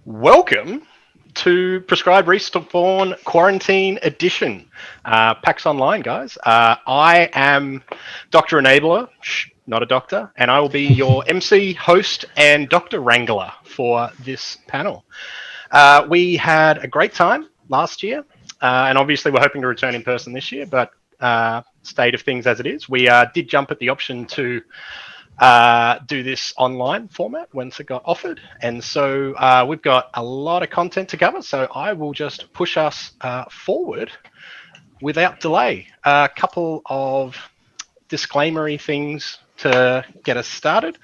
Welcome to Prescribed Respawn Quarantine Edition. PAX Online, guys. I am Dr. Enabler, not a doctor, and I will be your MC, host, and Dr. Wrangler for this panel. We had a great time last year, and obviously we're hoping to return in person this year, but state of things as it is. We did jump at the option to do this online format once it got offered, and so we've got a lot of content to cover, so I will just push us forward without delay. A couple of disclaimery things to get us started.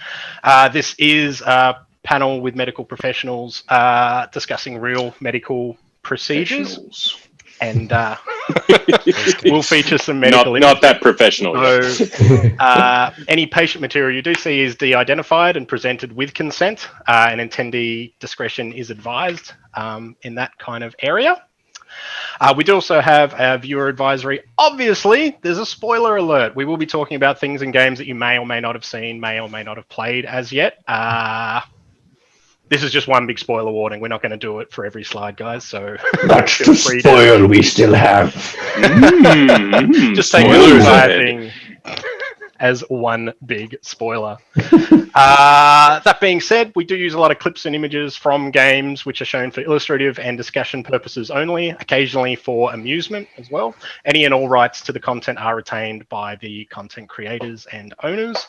This is a panel with medical professionals discussing real medical procedures, and we'll feature some medical images. Not that professional. So, any patient material you do see is de-identified and presented with consent, and attendee discretion is advised in that kind of area. We do also have a viewer advisory. Obviously, there's a spoiler alert. We will be talking about things in games that you may or may not have seen, may or may not have played as yet. This is just one big spoiler warning. We're not going to do it for every slide, guys. So that's the spoil we still have. Just take the entire thing as one big spoiler. That being said, we do use a lot of clips and images from games which are shown for illustrative and discussion purposes only, occasionally for amusement as well. Any and all rights to the content are retained by the content creators and owners.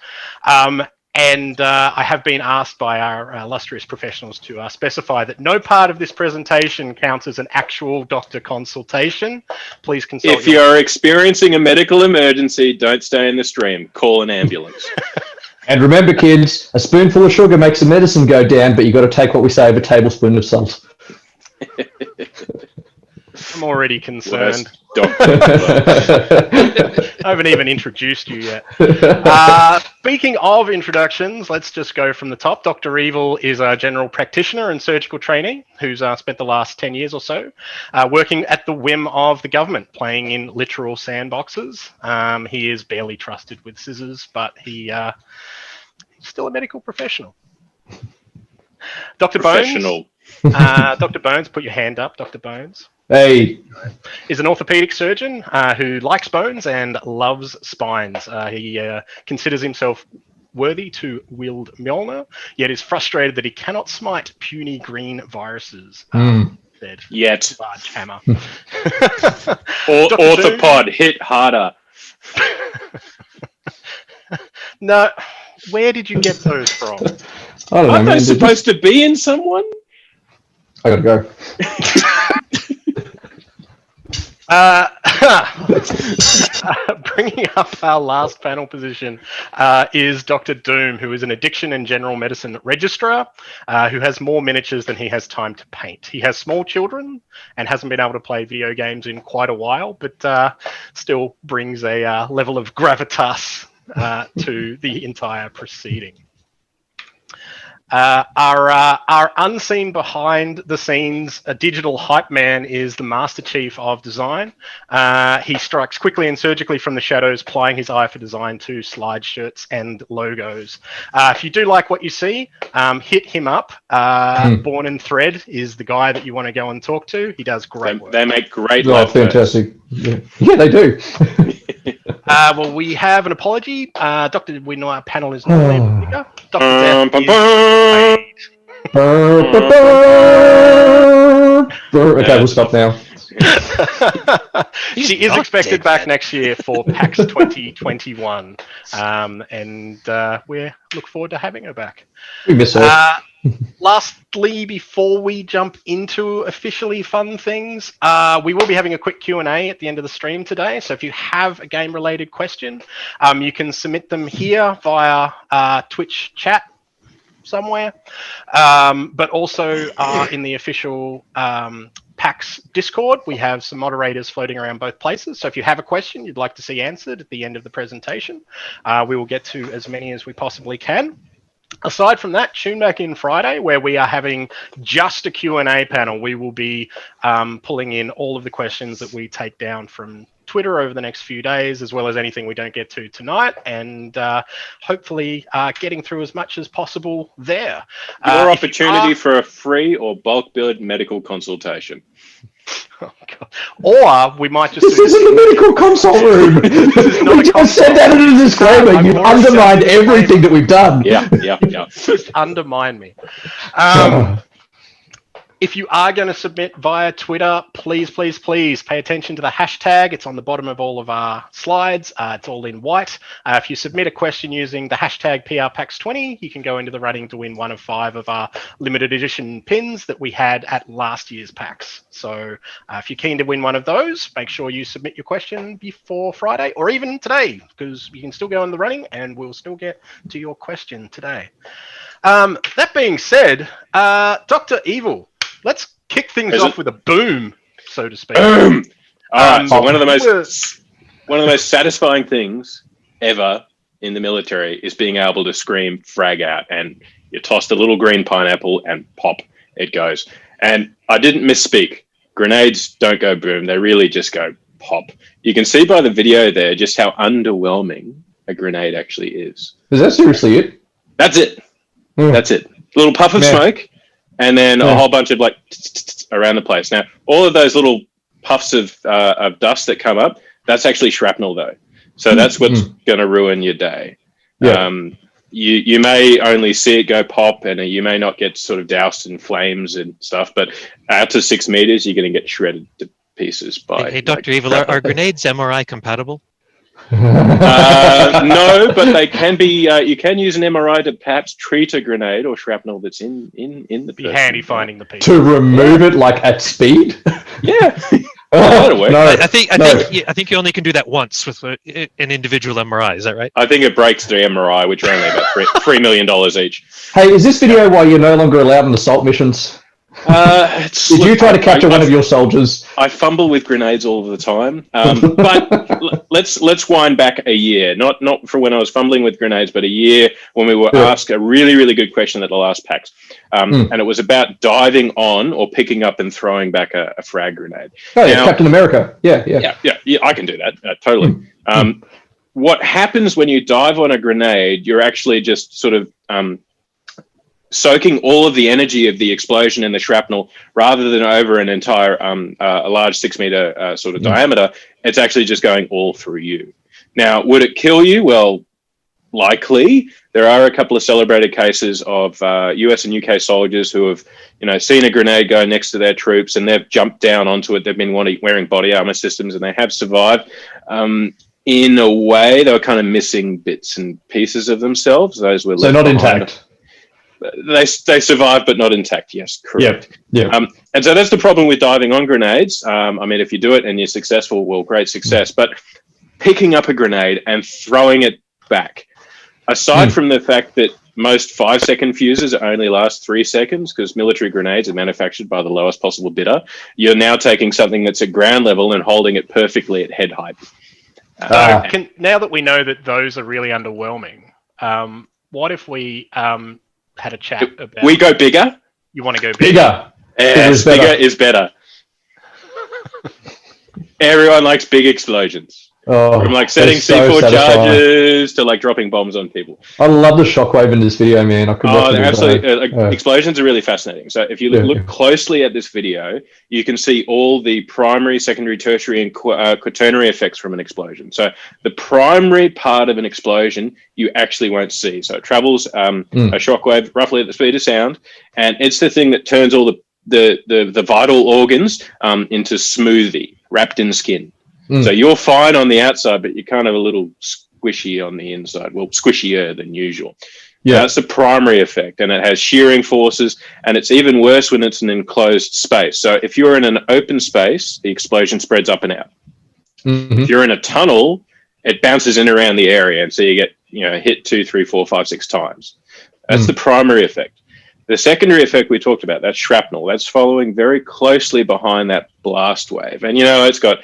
And I have been asked by our illustrious professionals to specify that no part of this presentation counts as an actual doctor consultation. Please consult. If you're experiencing a medical emergency, don't stay in the stream. Call an ambulance. And remember, kids, a spoonful of sugar makes the medicine go down, but you've got to take what we say of a tablespoon of salt. I'm already concerned. I haven't even introduced you yet. Speaking of introductions, let's just go from the top. Dr. Evil is a general practitioner and surgical trainee who's spent the last 10 years or so working at the whim of the government, playing in literal sandboxes. He is barely trusted with scissors, but he's still a medical professional. Dr. Bones. Dr. Bones, put your hand up, Dr. Bones. Hey. Is an orthopedic surgeon who likes bones and loves spines. He considers himself worthy to wield Mjolnir, yet is frustrated that he cannot smite puny green viruses. Yet. Large hammer. Orthopod, hit harder. No, where did you get those from? I don't know, Aren't they supposed to be in someone? I gotta go. Bringing up our last panel position is Dr. Doom, who is an addiction and general medicine registrar who has more miniatures than he has time to paint. He has small children and hasn't been able to play video games in quite a while, but still brings a level of gravitas to the entire proceeding. Our unseen behind the scenes digital hype man is the Master Chief of Design. He strikes quickly and surgically from the shadows, applying his eye for design to slide shirts and logos. If you do like what you see, hit him up. Born in Thread is the guy that you want to go and talk to. He does great work. They make great logos. Fantastic. Yeah, they do. Well, we have an apology. Doctor, we know our panel is not labeled bigger. Dr. Okay, we'll stop now. She is expected back next year for PAX 2021, and we look forward to having her back. We miss her. Lastly, before we jump into officially fun things, we will be having a quick Q&A at the end of the stream today. So if you have a game-related question, you can submit them here via Twitch chat somewhere, but also in the official PAX Discord. We have some moderators floating around both places. So if you have a question you'd like to see answered at the end of the presentation, we will get to as many as we possibly can. Aside from that, tune back in Friday where we are having just a Q&A panel. We will be pulling in all of the questions that we take down from Twitter over the next few days, as well as anything we don't get to tonight, and hopefully getting through as much as possible there. Your opportunity for a free or bulk billed medical consultation. Oh, God. Or we might just. This isn't the medical consult room. We just said that in a disclaimer. You've undermined everything that we've done. Yeah. Just undermine me. If you are going to submit via Twitter, please pay attention to the hashtag. It's on the bottom of all of our slides. It's all in white. If you submit a question using the hashtag PRPAX20, you can go into the running to win one of 5 of our limited edition pins that we had at last year's PAX. So if you're keen to win one of those, make sure you submit your question before Friday or even today, because you can still go in the running and we'll still get to your question today. That being said, Dr. Evil, let's kick things off with a boom, so to speak. Boom! All right. So one of the most satisfying things ever in the military is being able to scream frag out, and you tossed a little green pineapple and pop, it goes. And I didn't misspeak. Grenades don't go boom; they really just go pop. You can see by the video there just how underwhelming a grenade actually is. Is that seriously it? That's it. That's it. A little puff of smoke. And then a whole bunch of like around the place. Now, all of those little puffs of dust that come up, that's actually shrapnel though. So that's what's going to ruin your day. Yeah. You may only see it go pop, and you may not get sort of doused in flames and stuff, but out to 6 meters, you're going to get shredded to pieces by. Hey, Dr. Evil, are grenades MRI compatible? No, but they can be. You can use an MRI to perhaps treat a grenade or shrapnel that's in the. Be handy finding the piece to remove it like at speed. Yeah. I think you only can do that once with an individual MRI. Is that right? I think it breaks the MRI, which are only about $3 million each. Hey, is this video why you're no longer allowed on assault missions? Did you try to capture one of your soldiers? I fumble with grenades all the time, but let's wind back a year. Not for when I was fumbling with grenades, but a year when we were asked a really, really good question at the last PAX, and it was about diving on or picking up and throwing back a frag grenade. Oh yeah, now, Captain America. Yeah, I can do that totally. What happens when you dive on a grenade? You're actually just sort of soaking all of the energy of the explosion and the shrapnel rather than over an entire a large 6 meter sort of diameter. It's actually just going all through you. Now, would it kill you? Well, likely. There are a couple of celebrated cases of US and UK soldiers who have seen a grenade go next to their troops, and they've jumped down onto it. They've been wearing body armor systems, and they have survived. In a way, they were kind of missing bits and pieces of themselves. Those were so not intact. They survived, but not intact. Yes, correct. Yeah. And so that's the problem with diving on grenades. I mean, if you do it and you're successful, well, great success. But picking up a grenade and throwing it back, aside from the fact that most 5-second fuses only last 3 seconds because military grenades are manufactured by the lowest possible bidder, you're now taking something that's at ground level and holding it perfectly at head height. Now that we know that those are really underwhelming, what if we had a chat about... We go bigger? You want to go bigger? Yes, bigger is better. Everyone likes big explosions. From like setting C4 charges to like dropping bombs on people. I love the shockwave in this video, man. They're absolutely explosions are really fascinating. So if you look closely at this video, you can see all the primary, secondary, tertiary, and quaternary effects from an explosion. So the primary part of an explosion you actually won't see. So it travels a shockwave roughly at the speed of sound, and it's the thing that turns all the vital organs into smoothie wrapped in skin. So you're fine on the outside, but you're kind of a little squishy on the inside. Well, squishier than usual. Yeah, that's the primary effect, and it has shearing forces, and it's even worse when it's an enclosed space. So if you're in an open space, the explosion spreads up and out. If you're in a tunnel, it bounces in around the area, and so you get hit 2, 3, 4, 5, 6 times. That's the primary effect. The secondary effect we talked about, that's shrapnel. That's following very closely behind that blast wave. And, it's got,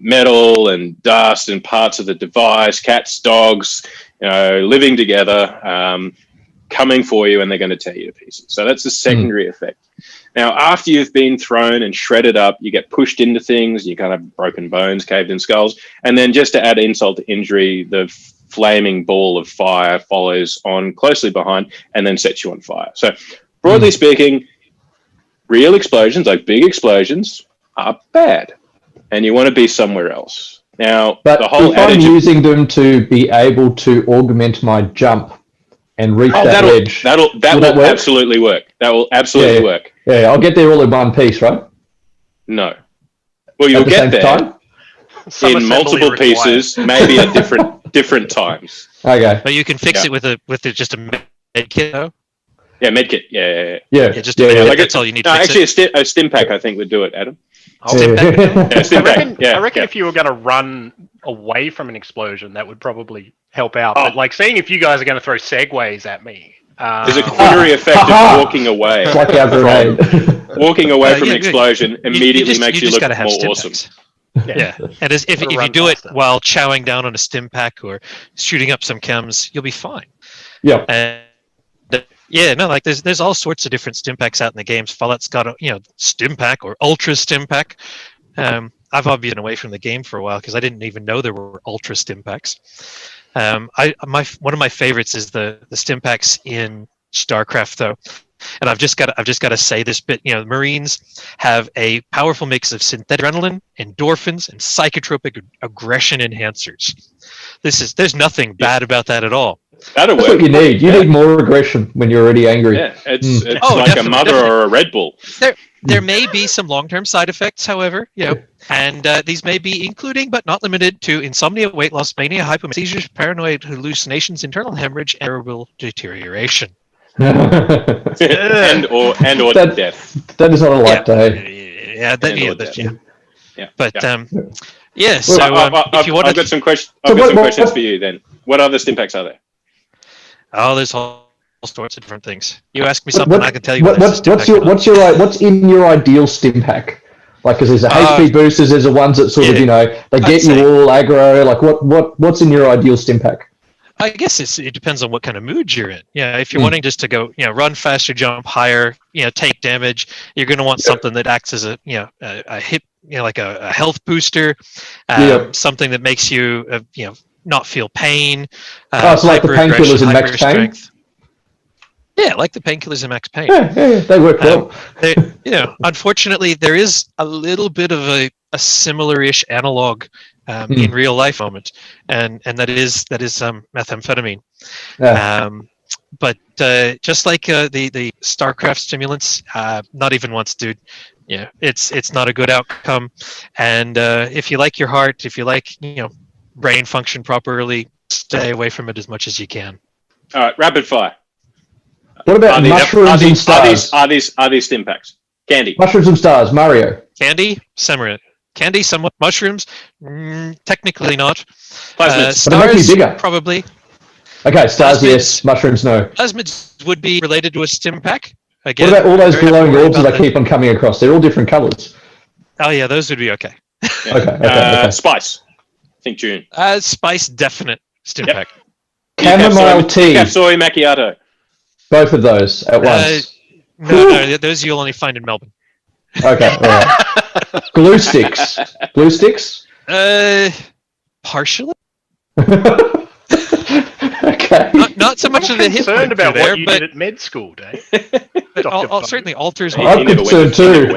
metal and dust and parts of the device, cats, dogs, living together, coming for you and they're going to tear you to pieces. So that's a secondary effect. Now, after you've been thrown and shredded up, you get pushed into things, you kind of broken bones, caved in skulls, and then just to add insult to injury, the flaming ball of fire follows on closely behind and then sets you on fire. So broadly speaking, real explosions, like big explosions, are bad, and you want to be somewhere else. Now, but the whole if I'm using them to be able to augment my jump and reach that edge, that will absolutely work. That will absolutely work. Yeah, I'll get there all in one piece, right? No. Well, you'll get there time? In multiple pieces, maybe at different times. Okay. But you can fix it with just a med kit, though. Yeah, medkit. That's all you need. Actually, a stim pack, I think, would do it, Adam. I reckon if you were going to run away from an explosion, that would probably help out. But like, seeing if you guys are going to throw segways at me, there's a quinary effect of walking away. It's like our grenade. Walking away from an explosion immediately makes you look more awesome. Yeah, and if you do it while chowing down on a stim pack or shooting up some chems, you'll be fine. Yeah. There's all sorts of different stim packs out in the games. Fallout's got a stim pack or ultra stim pack. I've obviously been away from the game for a while because I didn't even know there were ultra stim packs. One of my favorites is the stim packs in StarCraft, though. And I've just got to say this bit. Marines have a powerful mix of synthetic adrenaline, endorphins, and psychotropic aggression enhancers. There's nothing bad about that at all. That'll That's work. what you need. You need more aggression when you're already angry. Yeah, it's like a mother or a Red Bull. There may be some long-term side effects, however, and these may be including but not limited to insomnia, weight loss, mania, hypomania, seizures, paranoid hallucinations, internal hemorrhage, and cerebral deterioration. and or death. That is not a light day. If you want, I've got some questions. Questions for you. Then, what other stim packs are there? Oh, there's all sorts of different things. You ask me something, I can tell you. What's in your ideal stim pack? Like, because there's a HP boosters, there's the ones that sort of they get you all aggro. Like, what's in your ideal stim pack? I guess it depends on what kind of mood you're in. Yeah, if you're wanting just to go, run faster, jump higher, take damage, you're going to want something that acts as a hit, like a health booster, something that makes you, not feel pain. So like the painkillers in Max Payne? Yeah, like the painkillers in Max Payne. Yeah, they work well. Unfortunately, there is a little bit of a similar-ish analog in real life moment, and that is methamphetamine. But just like the StarCraft stimulants, not even once, dude. Yeah, it's not a good outcome. And if you like your heart, if you like brain function properly, stay away from it as much as you can. All right, rapid fire. What about mushrooms and stars? Are these stim packs? Candy. Mushrooms and stars. Mario. Candy. Candy, somewhat. Mushrooms, technically not. Plasmids. Stars, but they make me bigger. Probably. Okay, stars, yes. Mushrooms, no. Plasmids would be related to a stim pack. Again, what about all those glowing orbs that I keep on coming across? They're all different colours. Oh yeah, those would be okay. Yeah. Okay. Spice. Think June. Spice, definite stim pack. Chamomile tea. Soy macchiato. Both of those at once. No, those you'll only find in Melbourne. Okay, all right. Glue sticks. Glue sticks? Partially. Okay. Not so much of the hip concerned about there, what you did at med school, Dave. But certainly alters. I'm concerned too.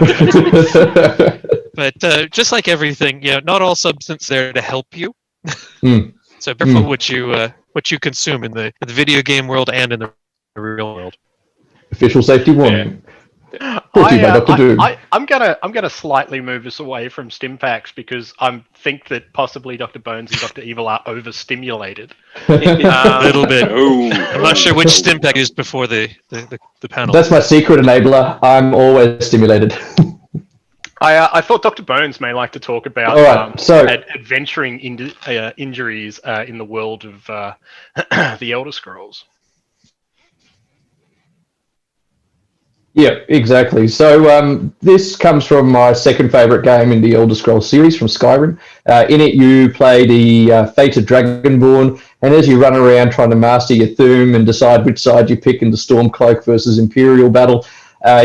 But just like everything, not all substances there to help you. So careful what you consume in the video game world and in the real world. Official safety warning. I'm gonna slightly move us away from stim packs because I think that possibly Dr. Bones and Dr. Evil are overstimulated. A little bit. I'm not sure which stim pack used before the panel. That's my secret enabler. I'm always stimulated. I thought Dr. Bones may like to talk about adventuring injuries in the world of the Elder Scrolls. Yeah, exactly. So this comes from my second favorite game in the Elder Scrolls series from Skyrim. In it, you play the fated Dragonborn, and as you run around trying to master your Thum and decide which side you pick in the Stormcloak versus Imperial battle,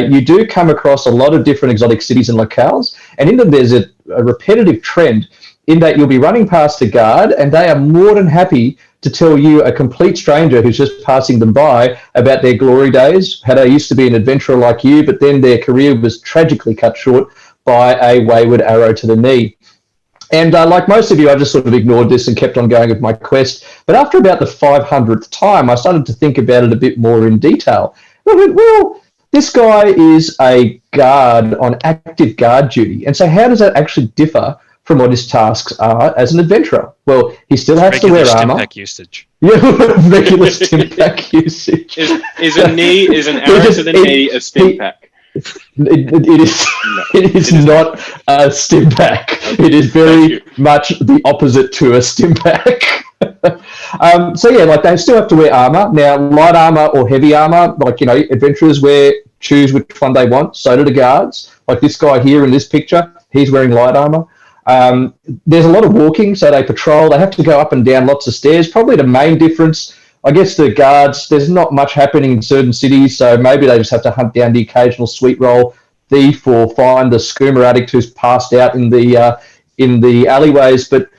you do come across a lot of different exotic cities and locales, and in them there's a repetitive trend in that you'll be running past a guard, and they are more than happy to tell you, a complete stranger who's just passing them by, about their glory days, how they used to be an adventurer like you, but then their career was tragically cut short by a wayward arrow to the knee. And like most of you, I just sort of ignored this and kept on going with my quest. But after about the 500th time, I started to think about it a bit more in detail. Well, this guy is a guard on active guard duty. And so how does that actually differ from what his tasks are as an adventurer? Well, he still has to wear armor. Stimpack usage. Yeah, regular stimpack usage. Is an arrow to the knee a stimpack? It is not a stimpack. It is very much the opposite to a stimpack. So yeah, like they still have to wear armor. Now, light armor or heavy armor, like, adventurers choose which one they want. So do the guards. Like this guy here in this picture, he's wearing light armor. There's a lot of walking, so they patrol. They have to go up and down lots of stairs. Probably the main difference, I guess, the guards, there's not much happening in certain cities, so maybe they just have to hunt down the occasional sweet roll thief or find the skooma addict who's passed out in the alleyways. But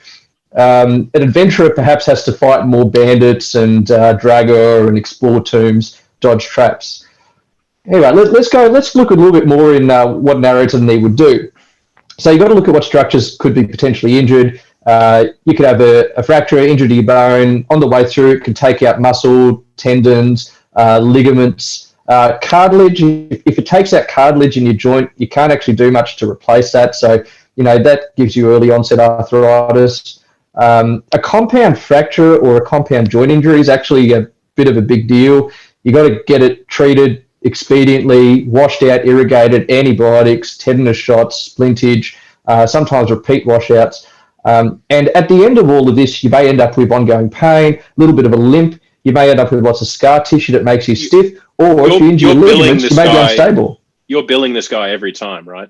an adventurer perhaps has to fight more bandits and dragger and explore tombs, dodge traps. Anyway, let's look a little bit more in what an arrow to the knee would do. So you've got to look at what structures could be potentially injured. You could have a fracture, injury to your bone. On the way through, it can take out muscle, tendons, ligaments, cartilage. If it takes out cartilage in your joint, you can't actually do much to replace that. So, that gives you early onset arthritis. A compound fracture or a compound joint injury is actually a bit of a big deal. You got to get it treated expediently, washed out, irrigated, antibiotics, tetanus shots, splintage, sometimes repeat washouts. And at the end of all of this, you may end up with ongoing pain, a little bit of a limp. You may end up with lots of scar tissue that makes you stiff, or if you injure your ligaments, you may be unstable. You're billing this guy every time, right?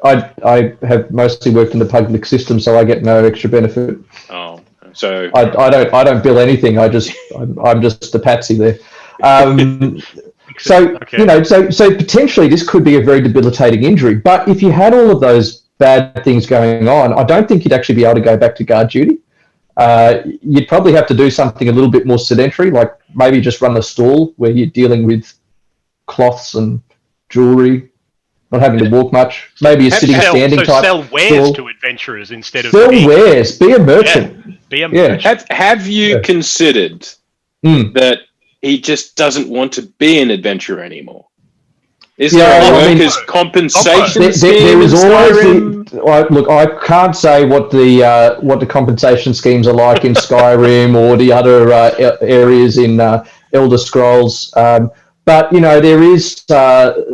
I have mostly worked in the public system, so I get no extra benefit. Oh, so I don't bill anything. I'm just a patsy there. So Okay. so potentially this could be a very debilitating injury. But if you had all of those bad things going on, I don't think you'd actually be able to go back to guard duty. You'd probably have to do something a little bit more sedentary, like maybe just run a stall where you're dealing with cloths and jewelry, not having to walk much. Maybe a sitting, standing type. Sell wares to adventurers instead of sell wares. Be a merchant. Yeah, be a merchant. Have you considered that he just doesn't want to be an adventurer anymore? Is there a workers' compensation scheme? There is always look. I can't say what the compensation schemes are like in Skyrim or the other areas in Elder Scrolls. But there is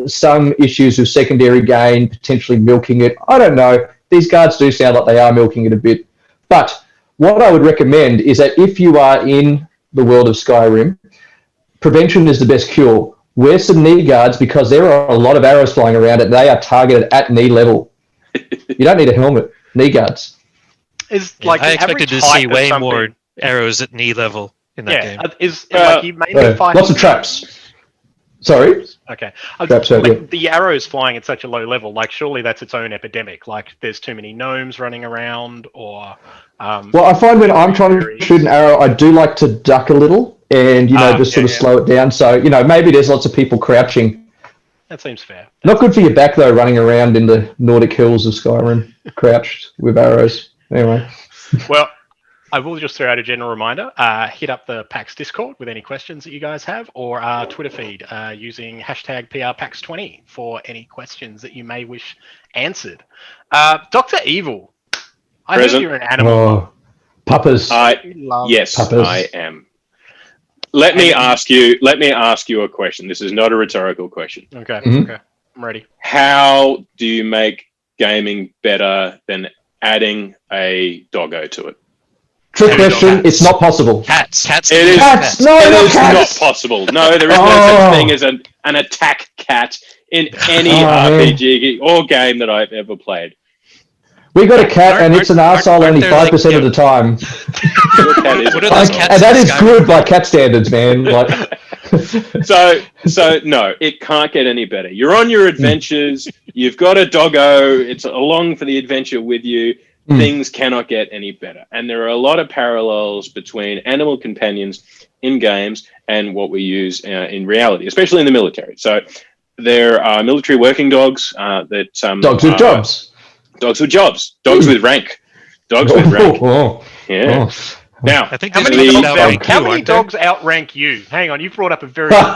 some issues with secondary gain, potentially milking it. I don't know. These guards do sound like they are milking it a bit. But what I would recommend is that if you are in the world of Skyrim, prevention is the best cure. Wear some knee guards because there are a lot of arrows flying around and they are targeted at knee level. You don't need a helmet. Knee guards. I expected to see way more arrows at knee level in that game. You mainly fight lots of traps. Sorry? Okay. The arrows flying at such a low level, surely that's its own epidemic. There's too many gnomes running around or... well, I find when I'm trying to shoot an arrow, I do like to duck a little and, just sort of slow it down. So, maybe there's lots of people crouching. That seems fair. Not good for your back, though, running around in the Nordic hills of Skyrim, crouched with arrows. Anyway. Well, I will just throw out a general reminder. Hit up the PAX Discord with any questions that you guys have, or our Twitter feed using hashtag PRPAX20 for any questions that you may wish answered. Dr. Evil, I heard you're an animal. Oh, puppers. Yes, puppers. I am. Let me ask you a question. This is not a rhetorical question. Okay. Okay. I'm ready. How do you make gaming better than adding a doggo to it? Trick question. It's not possible. Cats. It is. Cats. No, It not is cats. not possible. No, there is no such thing as an attack cat in any RPG or game that I've ever played. We got a cat, and it's an arsehole only 5% of the time. Your cat is What are those cats And that in is Skyrim? good by cat standards, man. Like, So no, it can't get any better. You're on your adventures. You've got a doggo. It's along for the adventure with you. Things cannot get any better. And there are a lot of parallels between animal companions in games and what we use in reality, especially in the military. So there are military working dogs that dogs with jobs. Dogs with jobs. Dogs with rank. Dogs with rank. Yeah. Now, I think How these many, dogs dogs, outrank how you, many aren't they? dogs outrank you? Hang on, you've brought up a very military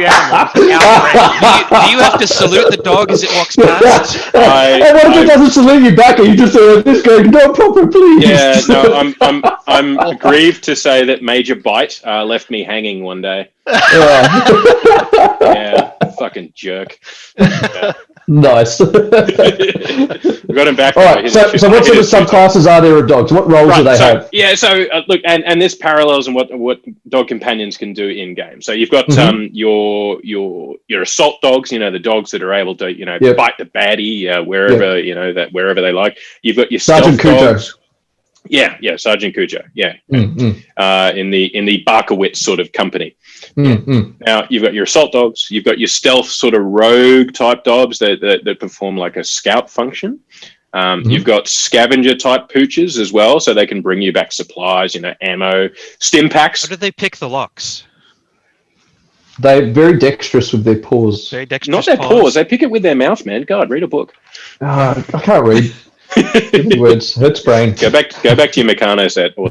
animals outrank Do you have to salute the dog as it walks past? And what if it doesn't salute you back, and you just this going, no, proper, please? Yeah, no, I'm grieved to say that Major Bite left me hanging one day. Yeah, fucking jerk. Yeah. Nice. We got him back. All right. So what sort of subclasses are there of dogs? What roles do they have? Yeah. So look, and this parallels in what dog companions can do in game. So you've got your assault dogs. You know, the dogs that are able to bite the baddie wherever they like. You've got your Sergeant stealth Cujo. dogs. Yeah, Sergeant Cujo. Yeah, in the Barkowitz sort of company. Now you've got your assault dogs. You've got your stealth sort of rogue type dogs that perform like a scout function. You've got scavenger type pooches as well, so they can bring you back supplies, ammo, stim packs. How do they pick the locks? They're very dexterous with their paws. Very dexterous. Not their paws. They pick it with their mouth, man. God, read a book. I can't read. Give me words. Hurts brain. Go back to your Meccano set. All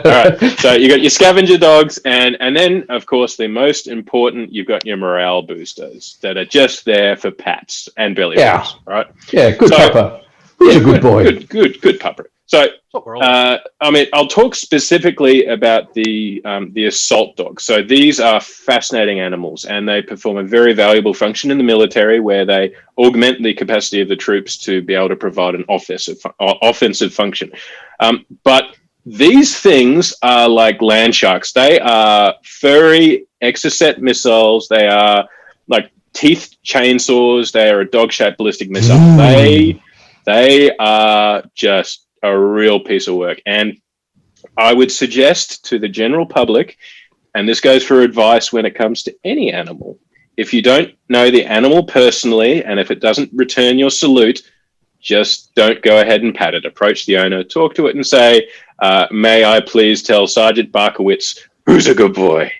right. So you got your scavenger dogs, and then of course the most important, you've got your morale boosters that are just there for pats and belly rubs, right? Yeah, good pupper. He's a good boy. Good pupper. So I'll talk specifically about the assault dogs. So these are fascinating animals, and they perform a very valuable function in the military, where they augment the capacity of the troops to be able to provide an offensive function. But these things are like land sharks. They are furry exocet missiles. They are like teeth chainsaws. They are a dog-shaped ballistic missile. They are just a real piece of work. And I would suggest to the general public, and this goes for advice when it comes to any animal, if you don't know the animal personally, and if it doesn't return your salute, just don't go ahead and pat it. Approach the owner, talk to it, and say, may I please tell Sergeant Barkowitz, who's a good boy?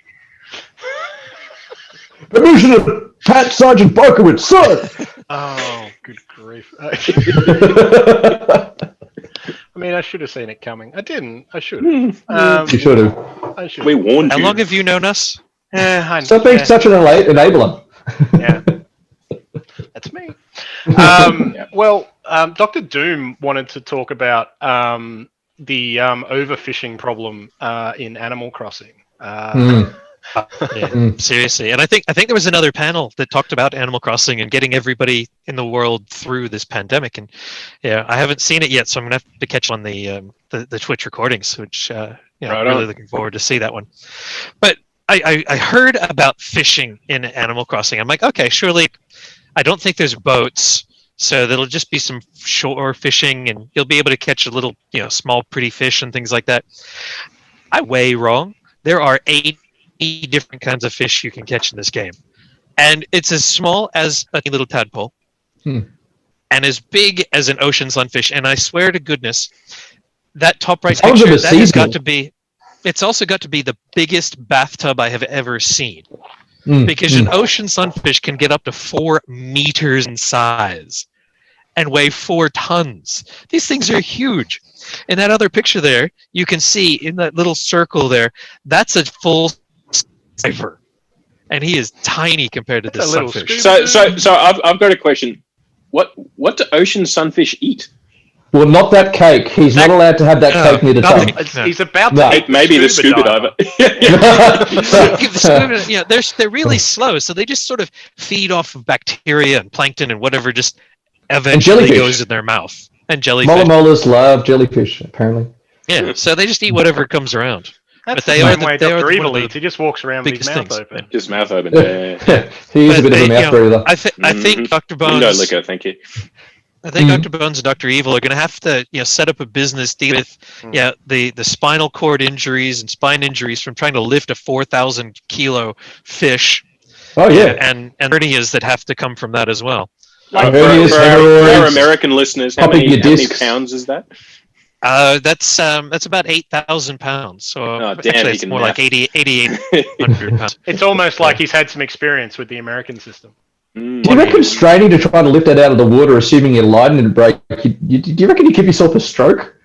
Permission to pat Sergeant Barkowitz, sir! Oh, good grief. I mean, I should have seen it coming. I didn't. I should have. You should have. I should. We warned you. How long have you known us? Stop being such an enabler. Yeah. That's me. Well, Dr. Doom wanted to talk about the overfishing problem in Animal Crossing. Seriously, and I think there was another panel that talked about Animal Crossing and getting everybody in the world through this pandemic. And I haven't seen it yet, so I'm gonna have to catch on the Twitch recordings, which I'm really looking forward to see that one. But I heard about fishing in Animal Crossing. I'm like, okay, surely I don't think there's boats, so there'll just be some shore fishing, and you'll be able to catch a little, small, pretty fish and things like that. I'm way wrong. There are 80 different kinds of fish you can catch in this game, and it's as small as a little tadpole and as big as an ocean sunfish. And I swear to goodness, that top right picture, that has got to be, it's also got to be the biggest bathtub I have ever seen, because an ocean sunfish can get up to 4 meters in size and weigh 4 tons. These things are huge. In that other picture there, you can see in that little circle there, that's a full cipher, and he is tiny compared to this sunfish. So I've got a question. What do ocean sunfish eat? Well, not that cake. He's not allowed to have that cake near the tongue. He's about to eat maybe the scuba diver. They're really slow, so they just sort of feed off of bacteria and plankton and whatever just eventually goes in their mouth. And jellyfish. Molas love jellyfish, apparently. Yeah, so they just eat whatever comes around. That's But they the are same the- way they are Dr. the- Evil one of eats. He just walks around with his biggest mouth things. open. Just mouth open. Yeah. He's a But bit of a mouth breather. I think Dr. Window Bones. liquor, thank you. I think Dr. Bones and Dr. Evil are going to have to, set up a business deal with, the spinal cord injuries and spine injuries from trying to lift a 4,000 kilo fish. Oh yeah, and hernias that have to come from that as well. Like, hernias, For our hemorrhoids, American listeners, how popping many your discs. pounds is that? That's about 8,000 pounds. So Oh, damn, actually, he it's can more math. like 8,800 pounds. it's almost like he's had some experience with the American system. Do you reckon straining to try to lift that out of the water, assuming you're lighting and break, do you reckon you give yourself a stroke?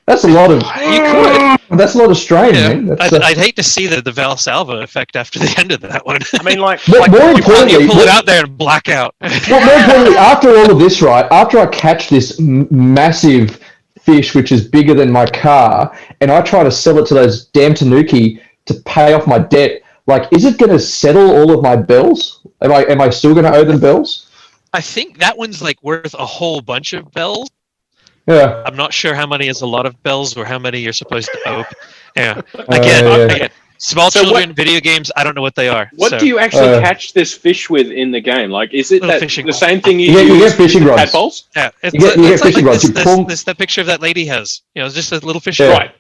That's a lot of. You could. That's a lot of strain, man. That's, I'd hate to see the Valsalva effect after the end of that one. I mean, like, more importantly, you pull it out there and black out. well, more importantly, after all of this, right? After I catch this massive fish, which is bigger than my car, and I try to sell it to those damn tanuki to pay off my debt, like, is it going to settle all of my bills? Am I still going to owe them bills? I think that one's like worth a whole bunch of bells. Yeah. I'm not sure how many is a lot of bells or how many you're supposed to owe. Yeah. Again, small children, video games, I don't know what they are. What do you actually catch this fish with in the game? Like, is it the same thing you use? You get fishing rods. Tadpoles? Yeah, you get fishing rods. That picture of that lady has. It's just a little fish. Yeah. Right.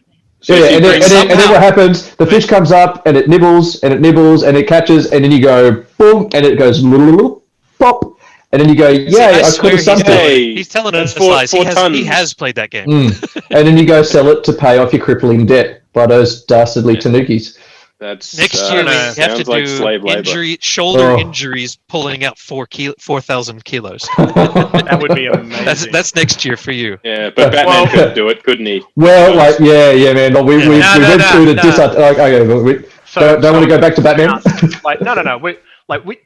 So and then what happens? The fish comes up and it nibbles and it nibbles and it catches, and then you go boom and it goes little pop, and then you go, yay! I caught something. He's telling us lies. He has played that game. And then you go sell it to pay off your crippling debt by those dastardly tanukis. That's next year we have to like do shoulder injuries pulling out 4,000 kilos. that would be amazing. That's next year for you. Yeah, but Batman could do it, couldn't he? Well, like yeah, man. Like, we went through the don't want to go back to Batman. No.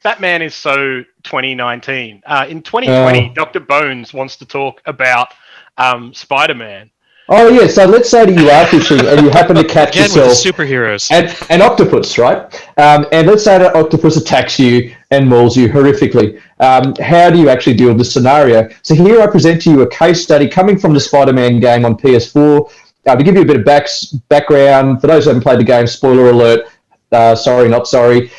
Batman is so 2019. In 2020, Dr. Bones wants to talk about Spider-Man. Oh yeah, so let's say that you are fishing and you happen to catch yourself with the superheroes an octopus, right? And let's say that octopus attacks you and mauls you horrifically. How do you actually deal with the scenario? So here I present to you a case study coming from the Spider-Man game on PS4. To give you a bit of background, for those who haven't played the game, spoiler alert. Sorry, not sorry.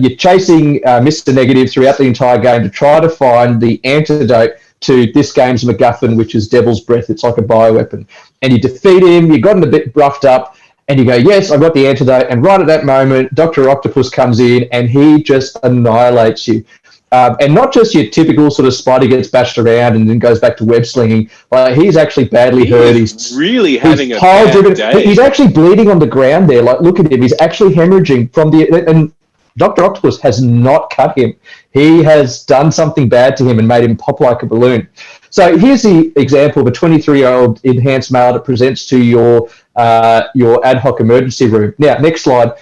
You're chasing Mr. Negative throughout the entire game to try to find the antidote to this game's MacGuffin, which is Devil's Breath. It's like a bioweapon. And you defeat him, you've gotten a bit roughed up, and you go, yes, I got the antidote. And right at that moment, Dr. Octopus comes in, and he just annihilates you. And not just your typical sort of Spidey gets bashed around and then goes back to web slinging. Like, he's actually badly hurt. He's really having a bad day. He's actually bleeding on the ground there. Like, look at him. He's actually hemorrhaging from the... And Dr. Octopus has not cut him. He has done something bad to him and made him pop like a balloon. So here's the example of a 23-year-old enhanced male that presents to your ad hoc emergency room. Now, next slide.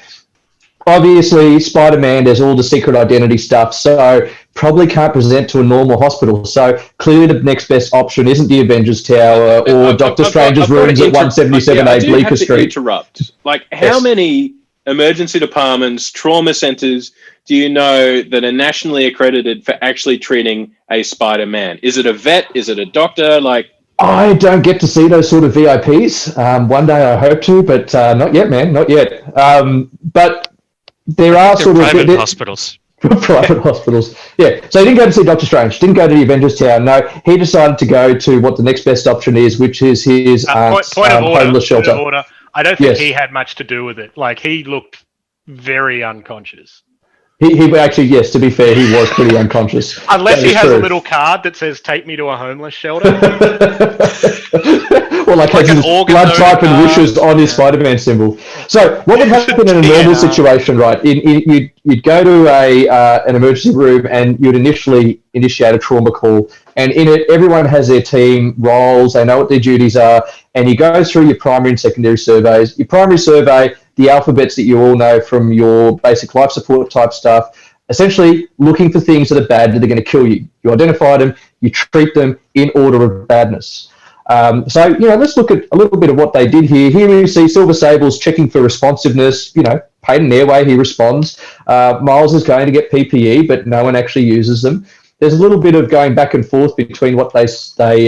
Obviously, Spider-Man does all the secret identity stuff, so probably can't present to a normal hospital. So clearly the next best option isn't the Avengers Tower or Doctor Strange's rooms at 177A Bleecker Street. Interrupt. Like, how many emergency departments, trauma centers do you know that are nationally accredited for actually treating a Spider-Man? Is it a vet? Is it a doctor? Like, I don't get to see those sort of VIPs. One day I hope to, but not yet, man, not yet. But there are sort of private hospitals. Private hospitals. Yeah. So he didn't go to see Doctor Strange, didn't go to the Avengers Tower. No, he decided to go to what the next best option is, which is his homeless shelter. Point of order. I don't think he had much to do with it. Like, he looked very unconscious. He actually, yes, to be fair, he was pretty unconscious. Unless he has a little card that says, take me to a homeless shelter. Or like has his blood type and wishes on his Spider-Man symbol. So what would happen in a normal situation, right? You'd go to an emergency room and you'd initially initiate a trauma call. And in it, everyone has their team roles. They know what their duties are. And you go through your primary and secondary surveys. Your primary survey, the alphabets that you all know from your basic life support type stuff, essentially looking for things that are bad that are going to kill you. You identify them, you treat them in order of badness. So, let's look at a little bit of what they did here. Here we see Silver Sable's checking for responsiveness. Peyton Airway, he responds. Miles is going to get PPE, but no one actually uses them. There's a little bit of going back and forth between what they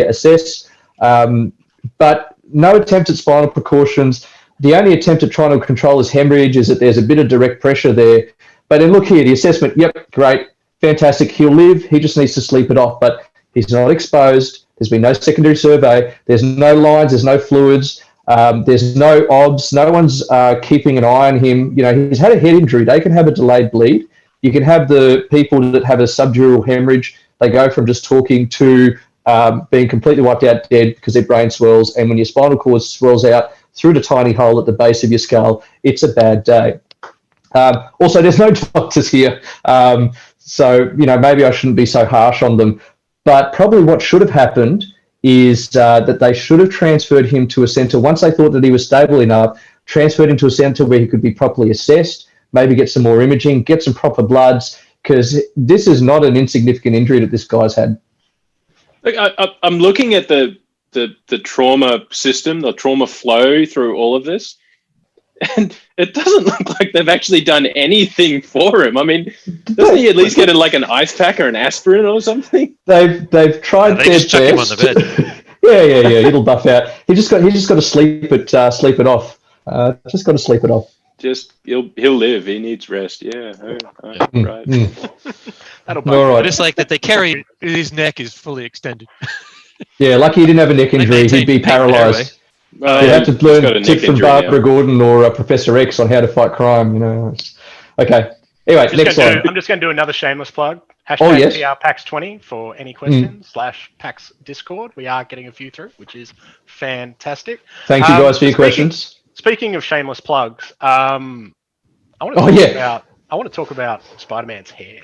assess. But no attempt at spinal precautions. The only attempt at trying to control his hemorrhage is that there's a bit of direct pressure there. But then look here, the assessment, yep, great, fantastic, he'll live, he just needs to sleep it off. But he's not exposed, there's been no secondary survey, there's no lines, there's no fluids, there's no obs, no one's keeping an eye on him. You know, he's had a head injury, they can have a delayed bleed. You can have the people that have a subdural hemorrhage, they go from just talking to being completely wiped out dead because their brain swells, and when your spinal cord swells out through the tiny hole at the base of your skull, it's a bad day. Also, there's no doctors here, so maybe I shouldn't be so harsh on them. But probably what should have happened is that they should have transferred him to a centre once they thought that he was stable enough. Transferred him to a centre where he could be properly assessed, maybe get some more imaging, get some proper bloods, because this is not an insignificant injury that this guy's had. I'm looking at the trauma system, the trauma flow through all of this, and it doesn't look like they've actually done anything for him. I mean, doesn't he at least get an ice pack or an aspirin or something? They've tried they their just chuck him on the bed. yeah, it'll buff out. He just got to sleep it off. Just got to sleep it off. Just he'll live. He needs rest. Yeah. Right. That'll All right. I just like that they carry his neck is fully extended. Yeah, lucky he didn't have a neck injury. He'd be paralysed. You have to learn tips from Barbara Gordon or Professor X on how to fight crime. Okay. Anyway, next slide. I'm just going to do another shameless plug. Hashtag PRPAX20 for any questions /PAX Discord. We are getting a few through, which is fantastic. Thank you guys for your questions. Speaking of shameless plugs, I want to talk about Spider-Man's hair.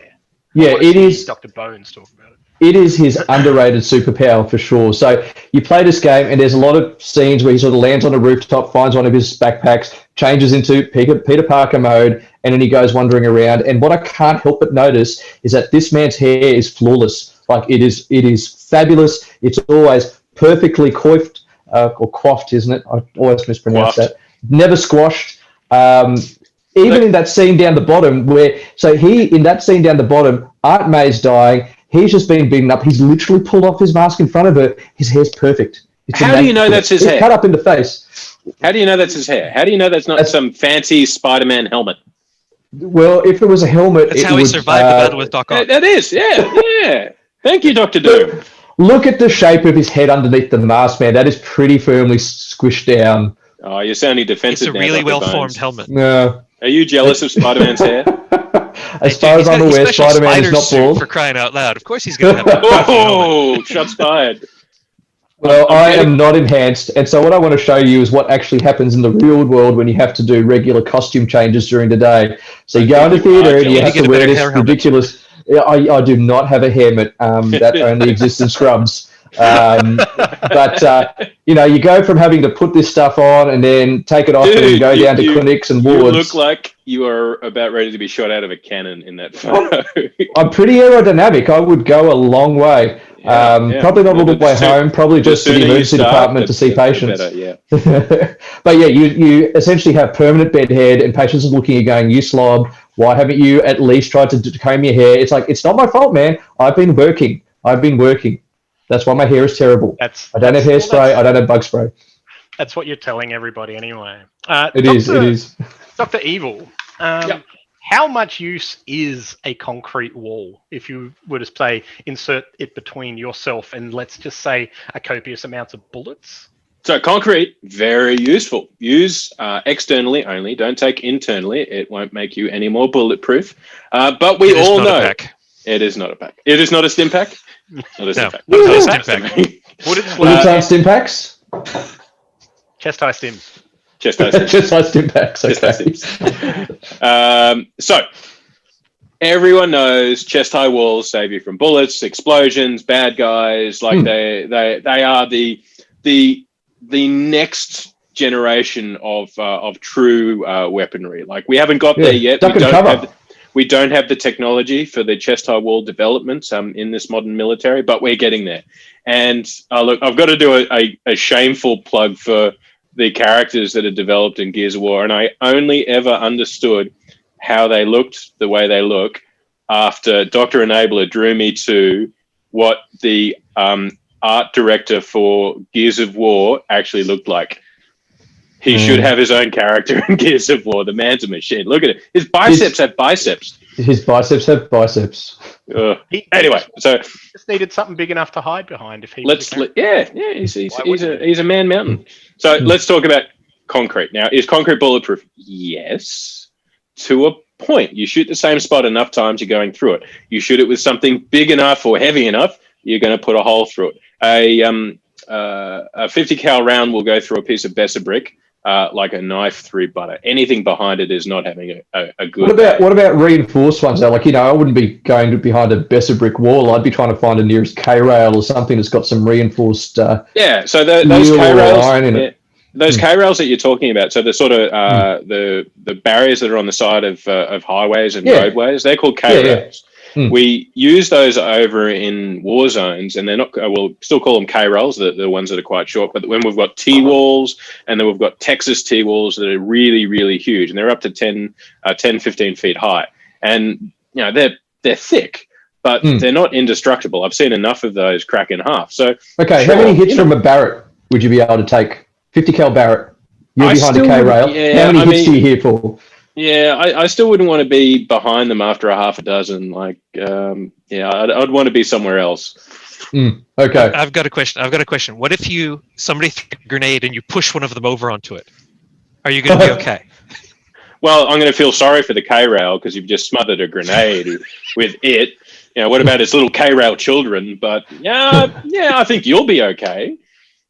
Yeah, it is. Dr. Bones talk about it. It is his underrated superpower for sure. So you play this game, and there's a lot of scenes where he sort of lands on a rooftop, finds one of his backpacks, changes into Peter Parker mode, and then he goes wandering around. And what I can't help but notice is that this man's hair is flawless. Like it is fabulous. It's always perfectly coiffed or coiffed, isn't it? I always mispronounce that. Never squashed. Even in that scene down the bottom in that scene down the bottom, Aunt May's dying. He's just been beaten up. He's literally pulled off his mask in front of her. His hair's perfect. How do you know that's his hair? Cut up in the face. How do you know that's his hair? How do you know that's not some fancy Spider-Man helmet? Well, if it was a helmet, that's how he survived the battle with Doc Ock. That is, yeah. Thank you, Dr. Doom. Look at the shape of his head underneath the mask, man. That is pretty firmly squished down. Oh, you're sounding defensive. It's a really well-formed helmet. No. Are you jealous of Spider-Man's hair? As far as I'm aware, Spider-Man is not bald. For crying out loud. Of course he's going to have Oh, shots fired. Well, I am not enhanced, and so what I want to show you is what actually happens in the real world when you have to do regular costume changes during the day. So you go into theatre and you have to wear this ridiculous... I do not have a helmet. That only exists in Scrubs. But you go from having to put this stuff on and then take it off and go down to clinics and wards. You look like you are about ready to be shot out of a cannon in that photo. I'm pretty aerodynamic. I would go a long way. Probably not all the way home. Probably just to the emergency department to see patients. But yeah, you essentially have permanent bed head, and patients are looking at you going, "You slob. Why haven't you at least tried to comb your hair?" It's like, it's not my fault, man. I've been working. That's why my hair is terrible. I don't have hairspray. I don't have bug spray. That's what you're telling everybody anyway. It is. Dr. Evil, how much use is a concrete wall if you were to say insert it between yourself and, let's just say, a copious amount of bullets? So concrete, very useful. Use externally only. Don't take internally. It won't make you any more bulletproof. But we all know it is not a pack. It is not a stim pack. Not a stim pack. Not a stim pack. Would it sound stim packs? Chest high stims. Chest high stim packs. Okay. So everyone knows chest high walls save you from bullets, explosions, bad guys. Like they are the next generation of true weaponry. Like we haven't got there yet. We don't have the technology for the chest high wall development in this modern military, but we're getting there. And look, I've got to do a shameful plug for the characters that are developed in Gears of War, and I only ever understood how they looked the way they look after Dr. Enabler drew me to what the art director for Gears of War actually looked like. He should have his own character in Gears of War. The man's a machine. Look at it. His biceps have biceps. His biceps have biceps. Anyway, so just needed something big enough to hide behind. If he he's a man mountain. So let's talk about concrete. Now, is concrete bulletproof? Yes, to a point. You shoot the same spot enough times, you're going through it. You shoot it with something big enough or heavy enough, you're going to put a hole through it. A 50 cal round will go through a piece of Besser brick like a knife through butter. Anything behind it is not having a good. What about reinforced ones though? Like, I wouldn't be going behind a Besser brick wall. I'd be trying to find the nearest K rail or something that's got some reinforced. So those K rails. Those K rails that you're talking about, so the sort of the barriers that are on the side of highways and roadways, they're called K rails. We use those over in war zones, and they're not. We'll still call them K rails, the ones that are quite short. But when we've got T walls, and then we've got Texas T walls that are really, really huge, and they're up to 10, 15 feet high, and they're thick, but they're not indestructible. I've seen enough of those crack in half. So okay, how many hits from a Barrett would you be able to take? 50 cal Barrett. You're behind a K rail. How many hits do you hear for? Yeah, I still wouldn't want to be behind them after a half a dozen. I'd want to be somewhere else. Okay. I've got a question. What if somebody threw a grenade and you push one of them over onto it? Are you going to be okay? Well, I'm going to feel sorry for the K rail because you've just smothered a grenade with it. What about its little K rail children? But I think you'll be okay.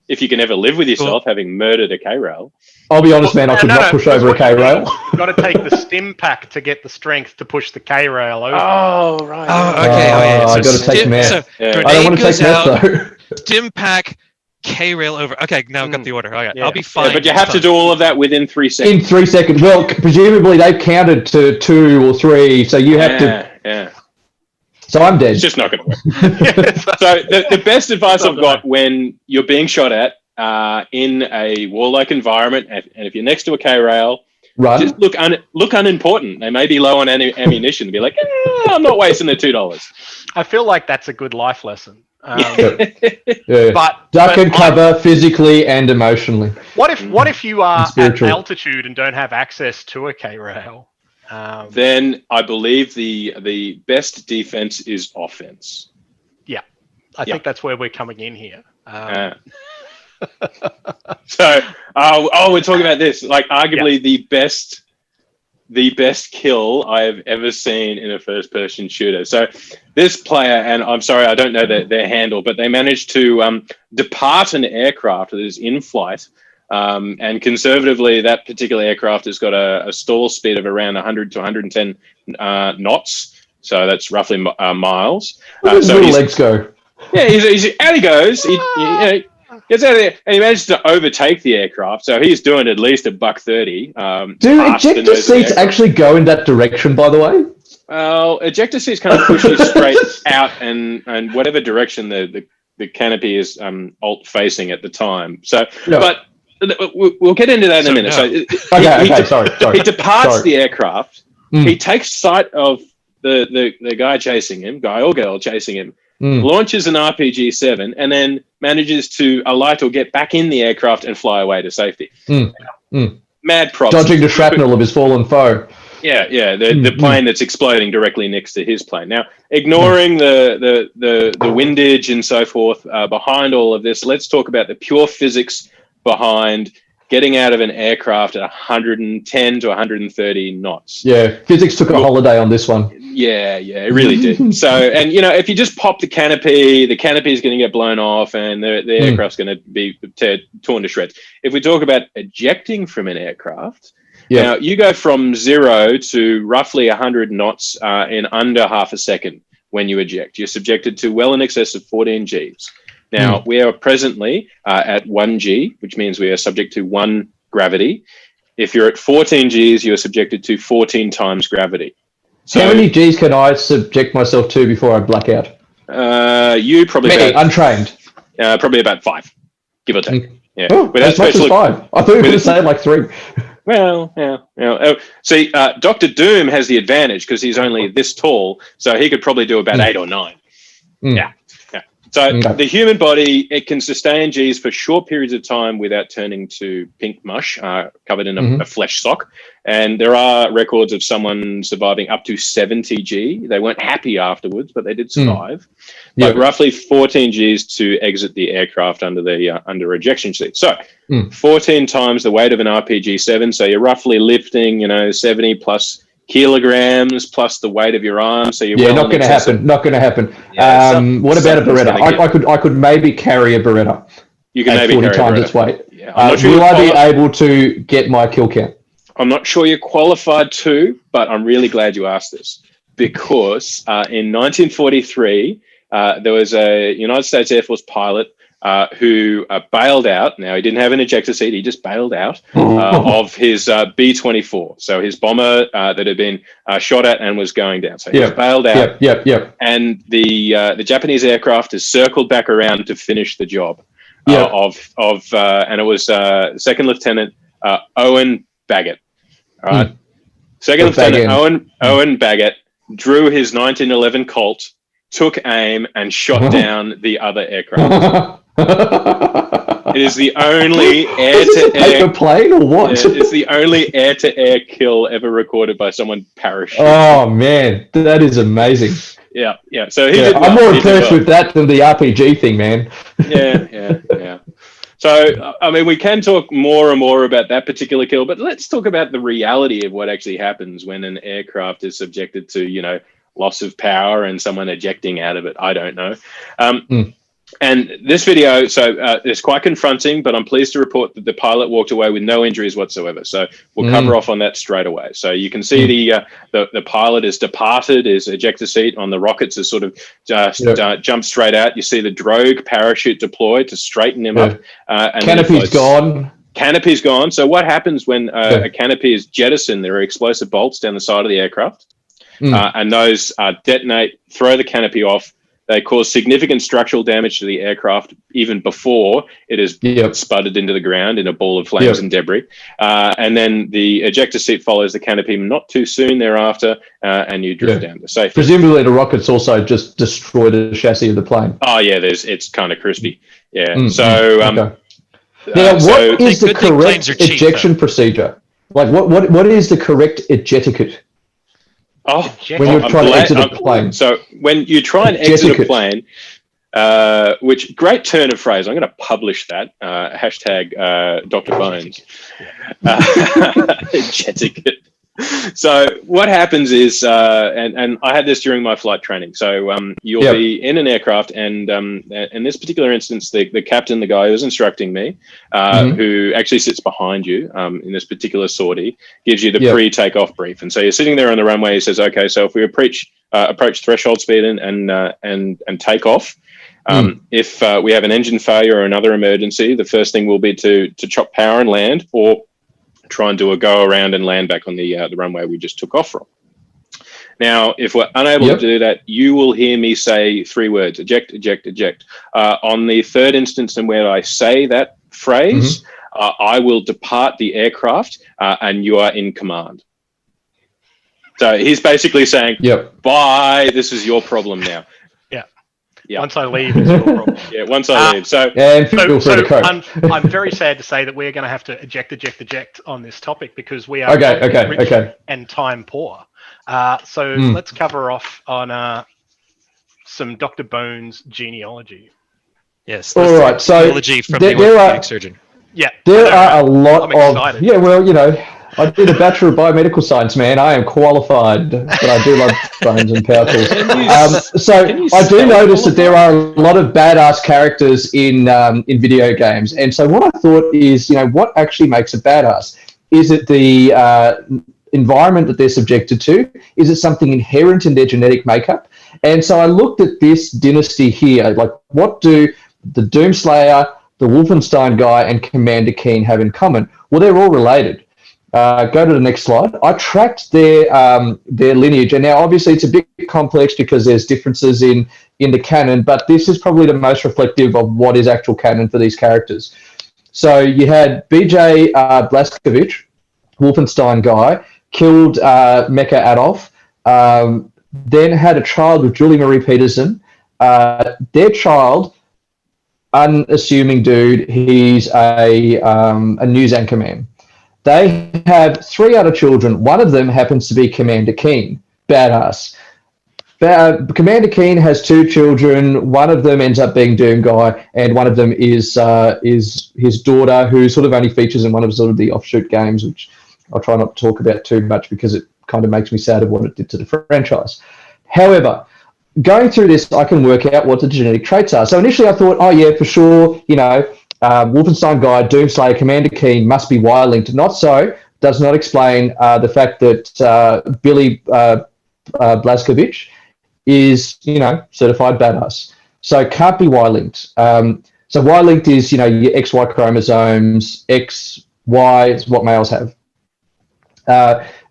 If you can ever live with yourself having murdered a K rail. I'll be honest, man. I could not push over a K rail. You've got to take the stim pack to get the strength to push the K rail over. Oh, right. Oh, okay. I've got to take meth. So I don't want to take meth though. Stim pack, K rail over. Okay, now I've got the order. Okay, I'll be fine. Yeah, but you have to do all of that within 3 seconds. In 3 seconds. Well, presumably they've counted to 2 or 3, so you have to. Yeah. So I'm dead. It's just not going to work. So the best advice I've got when you're being shot at in a warlike environment, and if you're next to a K rail, just look unimportant. They may be low on ammunition. Be like, I'm not wasting the $2. I feel like that's a good life lesson. But duck and cover physically and emotionally. What if you are at altitude and don't have access to a K rail? Then I believe the best defense is offense. Yeah, I think that's where we're coming in here. So, we're talking about this. Like, arguably the best kill I have ever seen in a first-person shooter. So, this player, and I'm sorry, I don't know their handle, but they managed to depart an aircraft that is in flight. And conservatively, that particular aircraft has got a stall speed of around 100 to 110 knots. So that's roughly miles. Where does his legs go? Yeah, out he goes. He gets out of there, and he manages to overtake the aircraft. So he's doing at least $130. Do ejector seats actually go in that direction, by the way? Well, ejector seats kind of push you straight out, and whatever direction the canopy is alt facing at the time. So, but we'll get into that in a minute. So, he departs the aircraft. He takes sight of the guy chasing him, guy or girl chasing him, launches an RPG-7, and then manages to alight or get back in the aircraft and fly away to safety. Mad props. Dodging the shrapnel of his fallen foe. Yeah, the plane that's exploding directly next to his plane. Now, ignoring the windage and so forth behind all of this, let's talk about the pure physics behind getting out of an aircraft at 110 to 130 knots. Yeah, physics took a holiday on this one. Yeah, it really did. So, and if you just pop the canopy is going to get blown off, and the aircraft's going to be torn to shreds. If we talk about ejecting from an aircraft, now you go from 0 to roughly 100 knots in under half a second when you eject. You're subjected to well in excess of 14 Gs. Now, we are presently at 1 G, which means we are subject to 1 gravity. If you're at 14 Gs, you're subjected to 14 times gravity. So, how many Gs can I subject myself to before I black out? You probably untrained. Probably about 5, give or take. Yeah, oh, as much as 5. I thought you were going to say like 3. Well, yeah. See, Dr. Doom has the advantage because he's only this tall, so he could probably do about 8 or 9. Yeah. So the human body, it can sustain Gs for short periods of time without turning to pink mush, covered in a flesh sock. And there are records of someone surviving up to 70 G. They weren't happy afterwards, but they did survive. But roughly 14 Gs to exit the aircraft under the under ejection seat. So 14 times the weight of an RPG-7. So you're roughly lifting, 70 plus kilograms plus the weight of your arm. So you're not going to happen. Not going to happen. What about a Beretta? I could maybe carry a Beretta. You can at maybe 40 carry times a Beretta. its weight. Yeah, will I be able to get my kill count? I'm not sure you're qualified to, but I'm really glad you asked this, because in 1943 there was a United States Air Force pilot who bailed out. Now, he didn't have an ejector seat. He just bailed out of his B-24. So his bomber that had been shot at and was going down. So he was bailed out. And the Japanese aircraft has circled back around to finish the job and it was Second Lieutenant Owen Baggett. All right. Second Lieutenant Owen Baggett drew his 1911 Colt, took aim, and shot down the other aircraft. It is the only air-to-air plane or what? It's the only air-to-air kill ever recorded by someone parachuting. Oh man, that is amazing. Yeah. So I'm more impressed with that than the RPG thing, man. Yeah. So, I mean, we can talk more and more about that particular kill, but let's talk about the reality of what actually happens when an aircraft is subjected to, loss of power and someone ejecting out of it. I don't know. And this video, it's quite confronting, but I'm pleased to report that the pilot walked away with no injuries whatsoever. So we'll cover off on that straight away. So you can see the pilot has departed his ejector seat on the rockets, has sort of jumped straight out. You see the drogue parachute deployed to straighten him up. And canopy's gone. Canopy's gone. So what happens when a canopy is jettisoned? There are explosive bolts down the side of the aircraft, and those detonate, throw the canopy off. They cause significant structural damage to the aircraft even before it is spudded into the ground in a ball of flames and debris. And then the ejector seat follows the canopy not too soon thereafter, and you drift down to safety. Presumably the rockets also just destroy the chassis of the plane. Oh, yeah, it's kind of crispy. Yeah. Now, what is the correct ejection procedure? Like, what is the correct ejetiquette? When you're trying to exit a plane. So when you try and exit a plane, which great turn of phrase. I'm going to publish that. Hashtag Dr. Bones. Ejetiquette. So what happens is, and I had this during my flight training. So you'll be in an aircraft, and in this particular instance, the captain, the guy who's instructing me, who actually sits behind you in this particular sortie, gives you the pre-takeoff brief. And so you're sitting there on the runway. He says, "Okay, so if we approach threshold speed and take off, if we have an engine failure or another emergency, the first thing will be to chop power and land, or try and do a go around and land back on the runway we just took off from." Now, if we're unable to do that, you will hear me say 3 words: eject, eject, eject. On the third instance, and where I say that phrase, I will depart the aircraft, and you are in command. So he's basically saying, "Bye. This is your problem now." Yeah. Once I leave, it's your problem. Once I leave. So I'm very sad to say that we're going to have to eject on this topic, because we are rich and time poor. So let's cover off on some Dr. Bones genealogy. Yes. All right. So genealogy from the orthopedic surgeon. Yeah. There are a lot of I did a Bachelor of Biomedical Science, man. I am qualified, but I do love bones and power tools. So I do notice that there are a lot of badass characters in video games. And so what I thought is, what actually makes a badass? Is it the environment that they're subjected to? Is it something inherent in their genetic makeup? And so I looked at this dynasty here. Like, what do the Doomslayer, the Wolfenstein guy, and Commander Keen have in common? Well, they're all related. Go to the next slide. I tracked their lineage, and now obviously it's a bit complex because there's differences in the canon, but this is probably the most reflective of what is actual canon for these characters. So you had BJ Blazkowicz, Wolfenstein guy, killed Mecha Adolf, then had a child with Julie Marie Peterson, their child, unassuming dude, he's a news anchor man. They have 3 other children. One of them happens to be Commander Keen. Badass. Commander Keen has 2 children. One of them ends up being Doom Guy, and one of them is his daughter, who sort of only features in one of sort of the offshoot games, which I'll try not to talk about too much because it kind of makes me sad of what it did to the franchise. However, going through this, I can work out what the genetic traits are. So initially I thought, oh yeah, for sure, Wolfenstein guy, Doomslayer, Commander Keen must be Y-linked. Not so. Does not explain the fact that Billy Blazkowicz is, certified badass. So can't be Y-linked. So Y-linked is, your XY chromosomes, X, Y is what males have.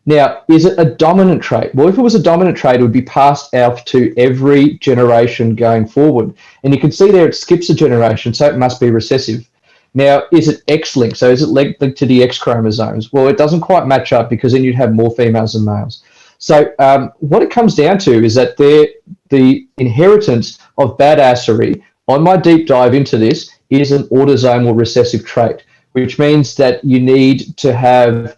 Now, is it a dominant trait? Well, if it was a dominant trait, it would be passed out to every generation going forward. And you can see there it skips a generation, so it must be recessive. Now, is it X-linked? So is it linked to the X chromosomes? Well, it doesn't quite match up because then you'd have more females than males. So what it comes down to is that the inheritance of badassery, on my deep dive into this, is an autosomal recessive trait, which means that you need to have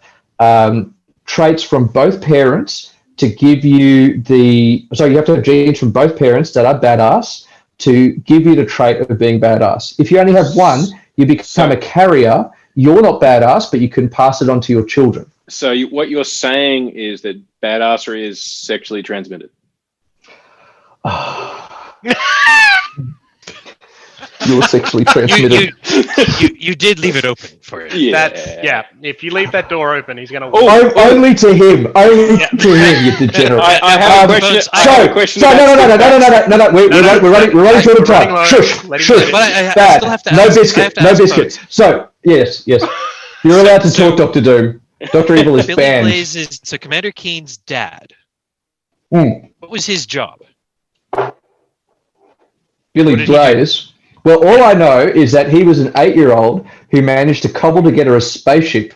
traits from both parents to give you you have to have genes from both parents that are badass to give you the trait of being badass. If you only have one, you become a carrier. You're not badass, but you can pass it on to your children. So what you're saying is that badassery is sexually transmitted. You're sexually transmitted. You did leave it open for it. Yeah. If you leave that door open, he's going to. Only to him. Only to him, you degenerate. I have a question. No. We're running short of time. Shush. Bad. No biscuit. So yes. You're allowed to talk, Dr. Doom. Dr. Evil is Billy banned. Blaze is so Commander Keen's dad. What was his job? Billy Blaze. Well, all I know is that he was an 8-year-old who managed to cobble together a spaceship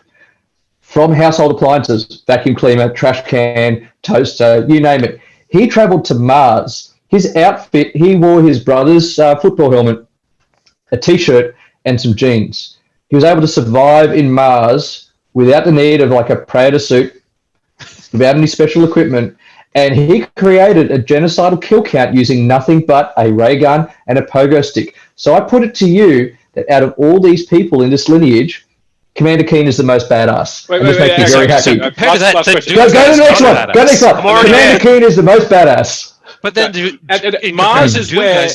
from household appliances, vacuum cleaner, trash can, toaster, you name it. He traveled to Mars. His outfit, he wore his brother's football helmet, a T-shirt, and some jeans. He was able to survive in Mars without the need of like a Predator suit, without any special equipment. And he created a genocidal kill count using nothing but a ray gun and a pogo stick. So I put it to you that out of all these people in this lineage, Commander Keen is the most badass. Wait, very happy. Go to the next one. Go next one. Commander Keen is the most badass. But then Mars is where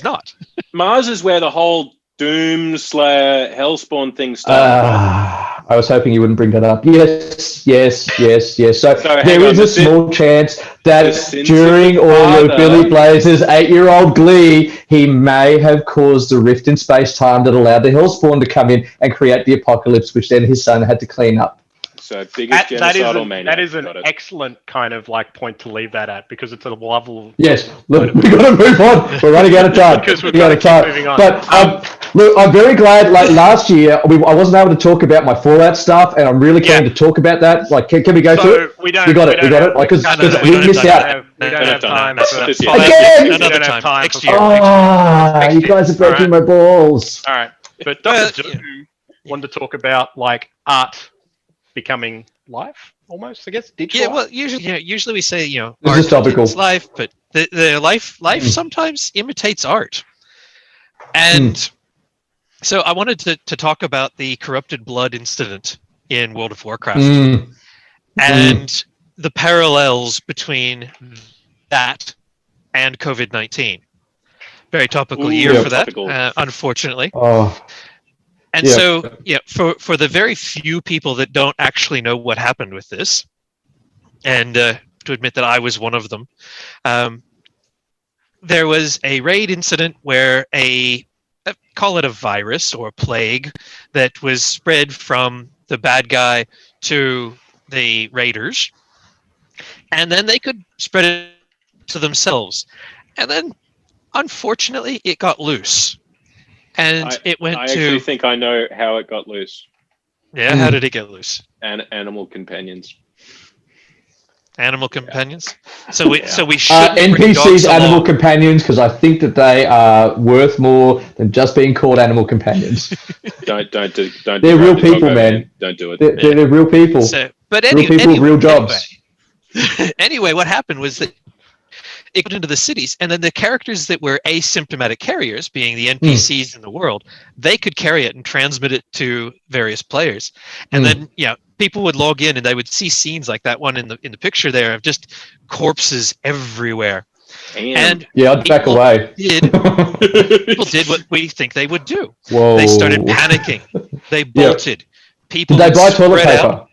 Mars is where the whole Doomslayer Hellspawn thing started. I was hoping you wouldn't bring that up. Yes. So there is a small chance that during all of Billy Blaze's 8-year-old glee, he may have caused a rift in space-time that allowed the Hellspawn to come in and create the apocalypse, which then his son had to clean up. So biggest genocidal maniac. That is an excellent kind of like point to leave that at because it's a level. Yes, look, we've got to move on. We're running out of time. Moving on. But look, I'm very glad. Like last year, I wasn't able to talk about my Fallout stuff, and I'm really keen to talk about that. Like, can we go through it? We got it. Like, because we missed out. We don't have time. Again, another time. Next year. You guys are breaking my balls. All right, but Dr. Doom wanted to talk about like art becoming life almost, I guess. Digital. Yeah, well, usually we say, this is topical. Life, but the life sometimes imitates art. And so I wanted to talk about the corrupted blood incident in World of Warcraft and the parallels between that and COVID-19. Very topical year for that, unfortunately. And so, for the very few people that don't actually know what happened with this, and to admit that I was one of them, there was a raid incident where call it a virus or a plague that was spread from the bad guy to the raiders, and then they could spread it to themselves. And then, unfortunately, it got loose. And I actually think I know how it got loose. Yeah, how did it get loose? And animal companions. Animal companions. So we should NPCs, animal companions, because I think that they are worth more than just being called animal companions. Don't. They're real people, man. Don't do it. They're real people. So, but real people, real jobs. Anyway, what happened was that it got into the cities, and then the characters that were asymptomatic carriers, being the NPCs in the world, they could carry it and transmit it to various players. And then, people would log in and they would see scenes like that one in the picture there of just corpses everywhere. And I'd back away. People did what we think they would do. Whoa. They started panicking. They bolted. People did they buy toilet paper? Out.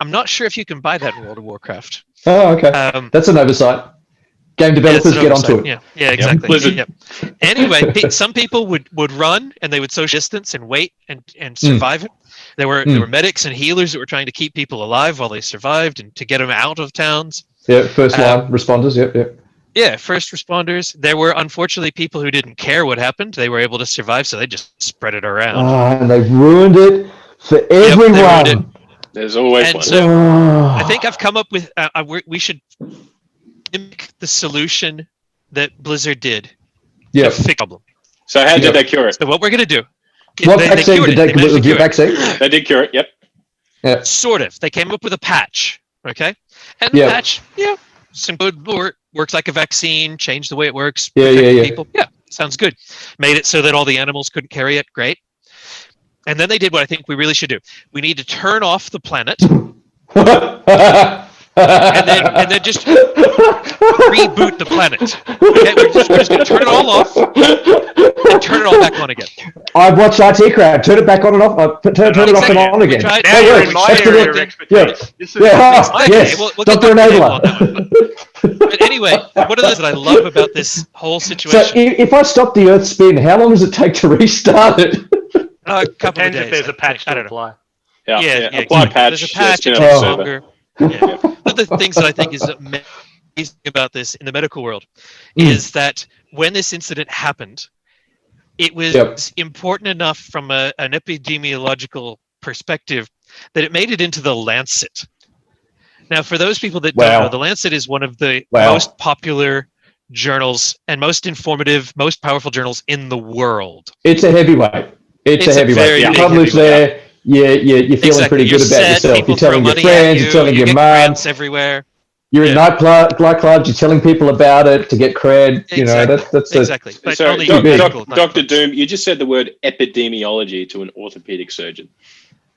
I'm not sure if you can buy that in World of Warcraft. Oh, okay. That's an oversight. Game developers get onto it. Yeah, exactly. Yep. Anyway, some people would run and they would social distance and wait and survive it. There were medics and healers that were trying to keep people alive while they survived and to get them out of towns. Yeah, first line responders. Yep. Yeah, first responders. There were unfortunately people who didn't care what happened. They were able to survive, so they just spread it around. And they ruined it for everyone. There's always one. So I think I've come up with we should mimic the solution that Blizzard did to fix the problem. So how did they cure it? So what we're going to do? What vaccine did they cure it? They did cure it. Yep. Yeah. Sort of. They came up with a patch. Okay. And the patch, some good works like a vaccine. Changed the way it works. People. Yeah. Sounds good. Made it so that all the animals couldn't carry it. Great. And then they did what I think we really should do. We need to turn off the planet, and then just reboot the planet. Okay, we're just going to turn it all off and turn it all back on again. I've watched IT Crowd. Turn it back on and off. Turn it off and on again. Now you're in my area of expertise. Yes. We'll Dr. Enabler. But anyway, one of those that I love about this whole situation. So if I stop the Earth's spin, how long does it take to restart it? A couple of days. If there's a patch to apply. Yeah. Apply patch. There's a patch. It's longer. One of the things that I think is amazing about this in the medical world is that when this incident happened, it was important enough from an epidemiological perspective that it made it into the Lancet. Now, for those people that don't know, the Lancet is one of the most popular journals and most informative, most powerful journals in the world. It's a heavyweight. It's a heavyweight. You publish there. You're feeling pretty good about yourself. You're telling your friends. You're telling your mum. Everywhere. You're in night clubs. You're telling people about it to get cred. Exactly. You know that's exactly. But sorry, Dr. Doom, you just said the word epidemiology to an orthopedic surgeon.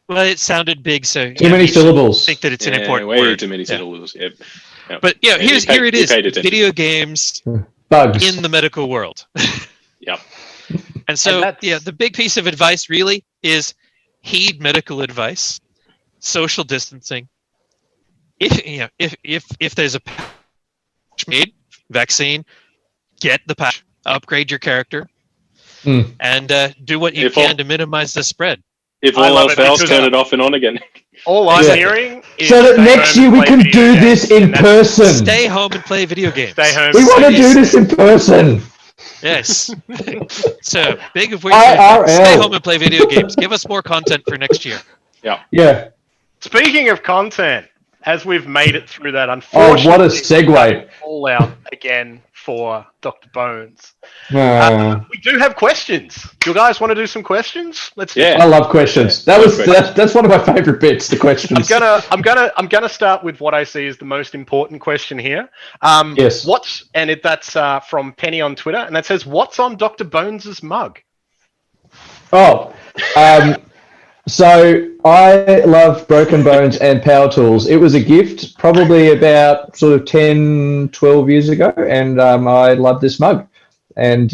Well, it sounded big, so too many syllables. Think that it's an important way word. Too many syllables. Yep. But here it is. Video games bugs in the medical world. Yep. And so the big piece of advice really is heed medical advice, social distancing. If there's a patch made, vaccine, get the patch, upgrade your character, and do what you can to minimize the spread. If all else fails, turn it off and on again. All I'm hearing is so that next year we can do this in person. Stay home and play video games. Stay home. We want to do this in person. Yes. So big of stay home and play video games. Give us more content for next year. Yeah. Speaking of content, as we've made it through that, unfortunately, what a segue! All out again for Dr. Bones. We do have questions. Do you guys want to do some questions? I love questions. That's one of my favorite bits. The questions. I'm gonna start with what I see as the most important question here. Yes. That's from Penny on Twitter, and that says, "What's on Dr. Bones's mug?" Oh. So I love Broken Bones and Power Tools. It was a gift probably about sort of 10, 12 years ago, and I love this mug. And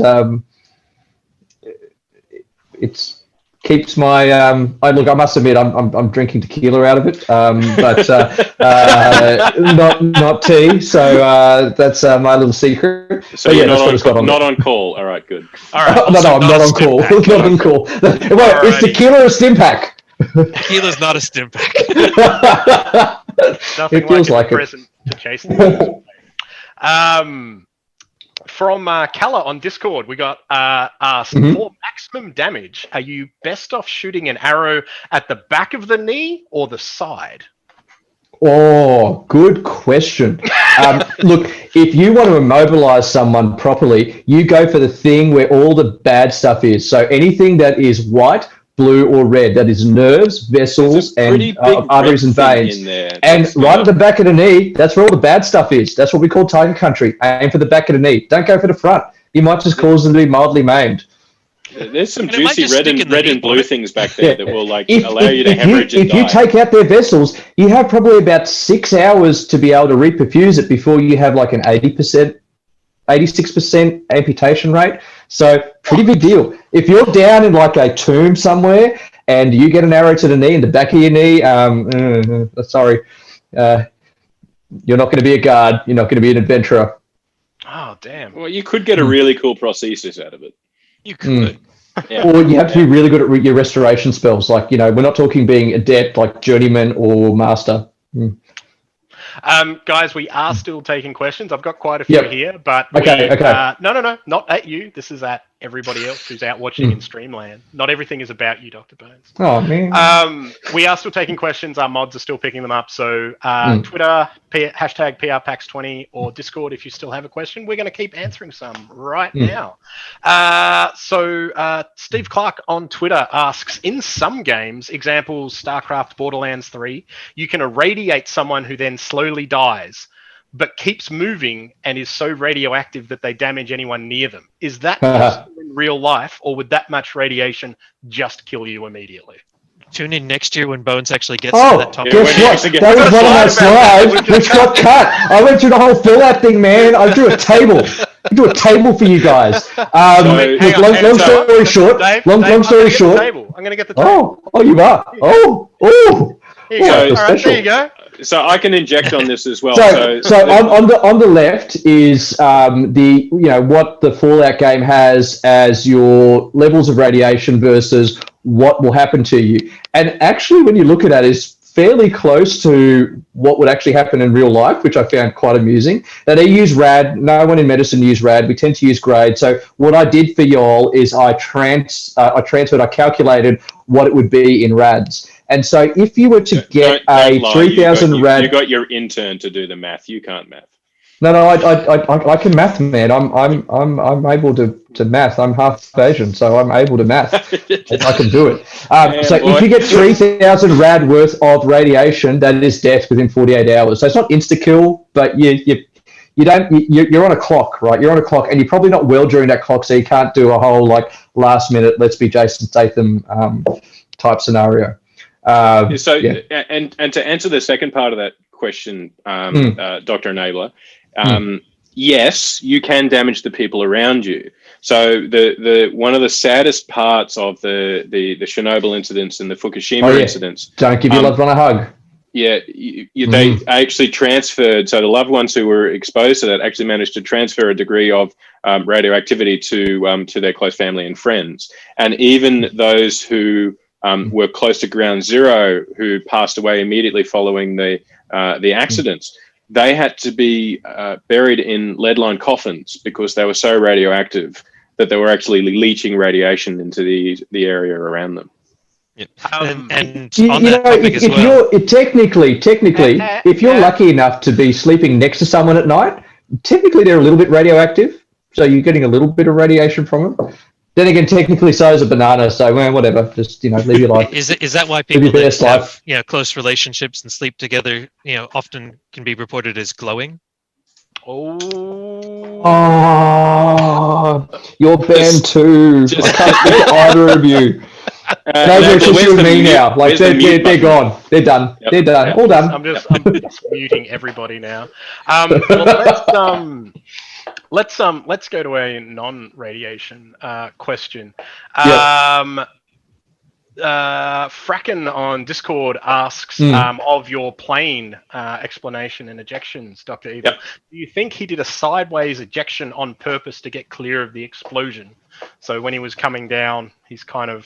it keeps my I must admit I'm drinking tequila out of it, but not tea. So that's my little secret. So you're not on call. All right, good. All right. No, I'm not on call. Not on call. Wait, is tequila a stim pack? Tequila's not a stim pack. Nothing it feels like a present to chase the From Kala on Discord, we got asked, for maximum damage, are you best off shooting an arrow at the back of the knee or the side? Oh, good question. Look, if you want to immobilize someone properly, you go for the thing where all the bad stuff is. So anything that is white, blue, or red, that is nerves, vessels, and arteries and veins. In there. And right at the back of the knee, that's where all the bad stuff is. That's what we call Tiger Country. Aim for the back of the knee. Don't go for the front. You might just cause them to be mildly maimed. There's some juicy red and blue things back there that will allow you to hemorrhage and die. If you take out their vessels, you have probably about 6 hours to be able to reperfuse it before you have like an 80%, 86% amputation rate. So pretty big deal. If you're down in like a tomb somewhere and you get an arrow to the knee in the back of your knee, sorry, you're not going to be a guard. You're not going to be an adventurer. Oh, damn. Well, you could get a really cool prosthesis out of it. You could. Yeah. Or you have to be really good at your restoration spells. Like, we're not talking being adept like journeyman or master. Guys, we are still taking questions. I've got quite a few here, but okay. No, not at you. This is at everybody else who's out watching in Streamland. Not everything is about you, Dr. Bones. Oh, man. We are still taking questions. Our mods are still picking them up. So Twitter, hashtag PRPAX20, or Discord, if you still have a question. We're going to keep answering some right now. So Steve Clark on Twitter asks, in some games, examples StarCraft, Borderlands 3, you can irradiate someone who then slowly dies, but keeps moving and is so radioactive that they damage anyone near them. Is that possible in real life, or would that much radiation just kill you immediately? Tune in next year when Bones actually gets to that topic. Guess what? That was one of my slides, which got cut. I went through the whole Fallout thing, man. I drew a table. I drew a table for you guys. Long story short. Long story short. I'm going to get the table. Oh, you are. Oh. Here you go. All right, there you go. So I can inject on this as well. So on the left is what the Fallout game has as your levels of radiation versus what will happen to you. And actually, when you look at that, it's fairly close to what would actually happen in real life, which I found quite amusing. Now, they use RAD. No one in medicine use RAD. We tend to use grade. So what I did for y'all is I calculated what it would be in RADs. And so if you were to get a 3,000 RAD... You got your intern to do the math. You can't math. No, I can math, man. I'm able to math. I'm half Asian, so I'm able to math. I can do it. If you get 3,000 rad worth of radiation, that is death within 48 hours. So it's not insta kill, but you're on a clock, right? You're on a clock, and you're probably not well during that clock, so you can't do a whole like last minute, let's be Jason Statham type scenario. And to answer the second part of that question, Dr. Enabler. Yes, you can damage the people around you. So the one of the saddest parts of the Chernobyl incidents and the Fukushima incidents. Don't give your loved one a hug. Yeah, they actually transferred. So the loved ones who were exposed to that actually managed to transfer a degree of radioactivity to their close family and friends, and even those who were close to ground zero, who passed away immediately following the accidents. They had to be buried in lead-lined coffins because they were so radioactive that they were actually leaching radiation into the area around them. Yep. And on that topic as well. Technically, if you're lucky enough to be sleeping next to someone at night, technically they're a little bit radioactive, so you're getting a little bit of radiation from them. Then again, technically, so is a banana. So, whatever. Just live your life. Is that why people that have close relationships and sleep together, often can be reported as glowing? Oh, you're banned too. I can't look at either of you. It's just you and me now. Like they're gone. They're done. Yep. They're done. Yep. All done. I'm just muting everybody now. Let's go to a non-radiation question. Fracken on Discord asks of your plane explanation and ejections, Dr. Evil. Yep. Do you think he did a sideways ejection on purpose to get clear of the explosion? So when he was coming down, he's kind of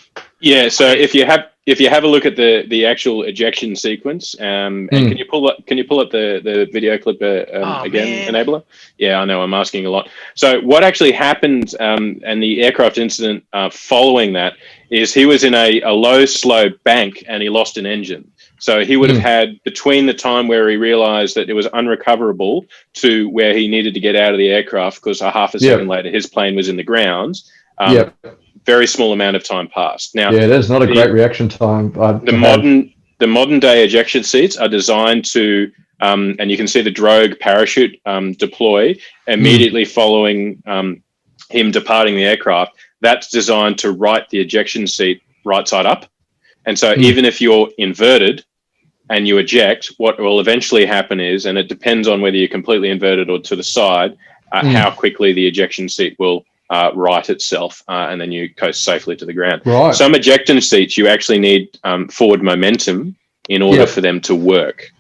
So if you have a look at the actual ejection sequence, and can you pull up the video clip again, Enabler? Yeah, I know I'm asking a lot. So what actually happened, and the aircraft incident following that, is he was in a low, slow bank and he lost an engine. So he would have had between the time where he realized that it was unrecoverable to where he needed to get out of the aircraft because a half a second later his plane was in the grounds. Very small amount of time passed. Now, there's not a great reaction time. The modern day ejection seats are designed to, and you can see the drogue parachute deploy immediately following him departing the aircraft. That's designed to right the ejection seat right side up. And so even if you're inverted and you eject, what will eventually happen is, and it depends on whether you're completely inverted or to the side, how quickly the ejection seat will right itself, and then you coast safely to the ground. Right. Some ejection seats, you actually need forward momentum in order for them to work.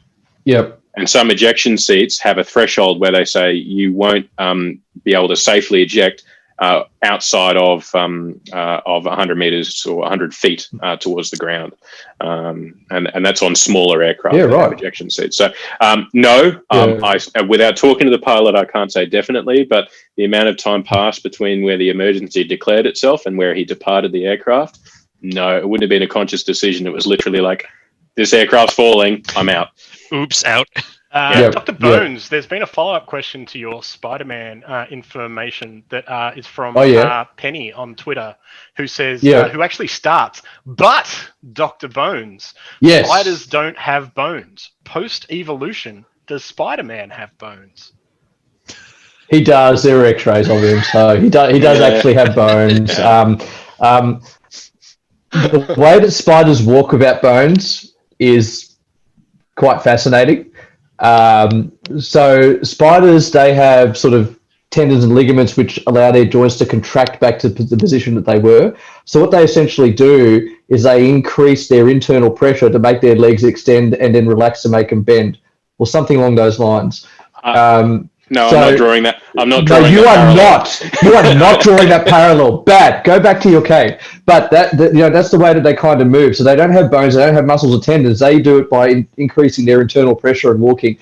Yep. And some ejection seats have a threshold where they say you won't be able to safely eject outside of 100 meters or 100 feet towards the ground, and that's on smaller aircraft that have ejection seats. So without talking to the pilot, I can't say definitely, but the amount of time passed between where the emergency declared itself and where he departed the aircraft, no, it wouldn't have been a conscious decision. It was literally like, this aircraft's falling, I'm out. Oops, out. Dr. Bones, there's been a follow-up question to your Spider-Man information that is from Penny on Twitter, who says, who actually starts, but Dr. Bones, spiders don't have bones. Post-evolution, does Spider-Man have bones? He does. There are X-rays of him, so he does actually have bones. The way that spiders walk without bones is quite fascinating. So spiders, they have sort of tendons and ligaments which allow their joints to contract back to the position that they were. So what they essentially do is they increase their internal pressure to make their legs extend and then relax to make them bend, or something along those lines. No, I'm not drawing that. I'm not drawing. No, you are not. You are not drawing that parallel. Bad. Go back to your cave. But that's the way that they kind of move. So they don't have bones. They don't have muscles or tendons. They do it by increasing their internal pressure and walking.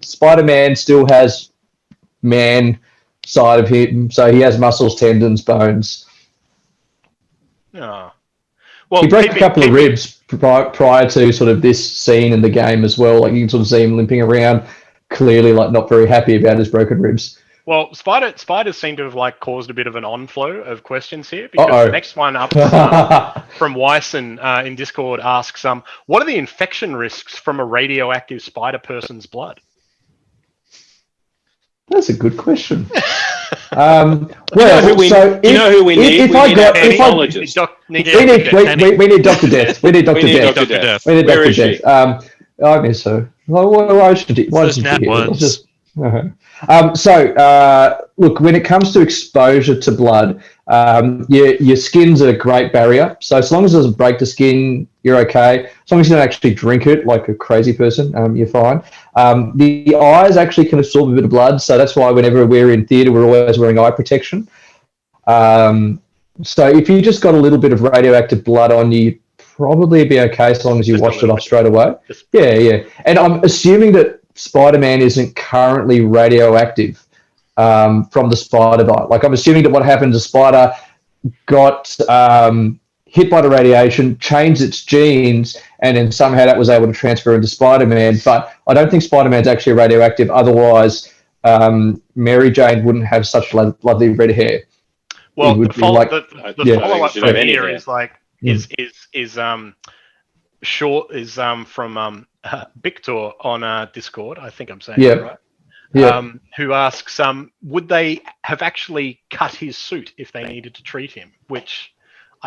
Spider-Man still has man side of him, so he has muscles, tendons, bones. Oh. Well, he broke a couple of ribs prior to sort of this scene in the game as well. Like you can sort of see him limping around, clearly like not very happy about his broken ribs. Well, spiders seem to have like caused a bit of an onflow of questions here, because the next one up from Wyson in Discord asks, what are the infection risks from a radioactive spider person's blood? That's a good question. You know who we need? We need Dr. Death. We need Dr. Death. I miss her. Why should he? Look, when it comes to exposure to blood, your skin's a great barrier. So as long as it doesn't break the skin, you're okay. As long as you don't actually drink it like a crazy person, you're fine. The eyes actually can absorb a bit of blood, so that's why whenever we're in theatre, we're always wearing eye protection. So if you just got a little bit of radioactive blood on you, probably be okay as long as you washed it off straight away. Yeah. And I'm assuming that Spider-Man isn't currently radioactive from the spider bite. Like I'm assuming that what happened, the spider got hit by the radiation, changed its genes, and then somehow that was able to transfer into Spider-Man. But I don't think Spider-Man's actually radioactive. Otherwise, Mary Jane wouldn't have such lovely red hair. Well, the follow-up from here is like, from Victor on Discord. I think I'm saying that right. Yeah. Who asks, would they have actually cut his suit if they needed to treat him? Which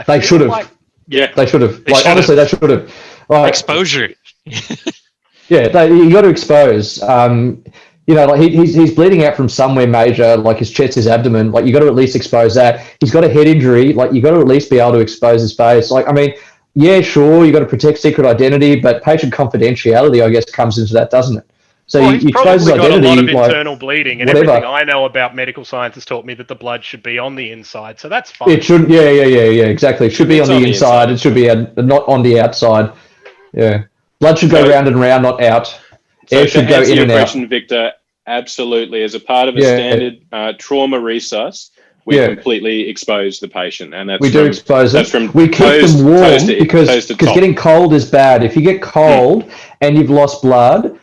they should have. Like, they should have. Like honestly, they should have. Like, exposure. You got to expose. Like he's bleeding out from somewhere major, like his chest, his abdomen. Like you got to at least expose that. He's got a head injury. Like you got to at least be able to expose his face. Like I mean. Yeah, sure, you got to protect secret identity, but patient confidentiality, I guess, comes into that, doesn't it? So you expose his identity. Got a lot of internal bleeding, and everything I know about medical science has taught me that the blood should be on the inside, so that's fine. It should, exactly. It should be on the inside. It should be not on the outside. Yeah, blood should go round and round, not out. Air should go in and out. Victor, absolutely. As a part of a standard trauma resus, we completely expose the patient, and that's we do expose them. That's from we keep them warm because getting cold is bad. If you get cold and you've lost blood,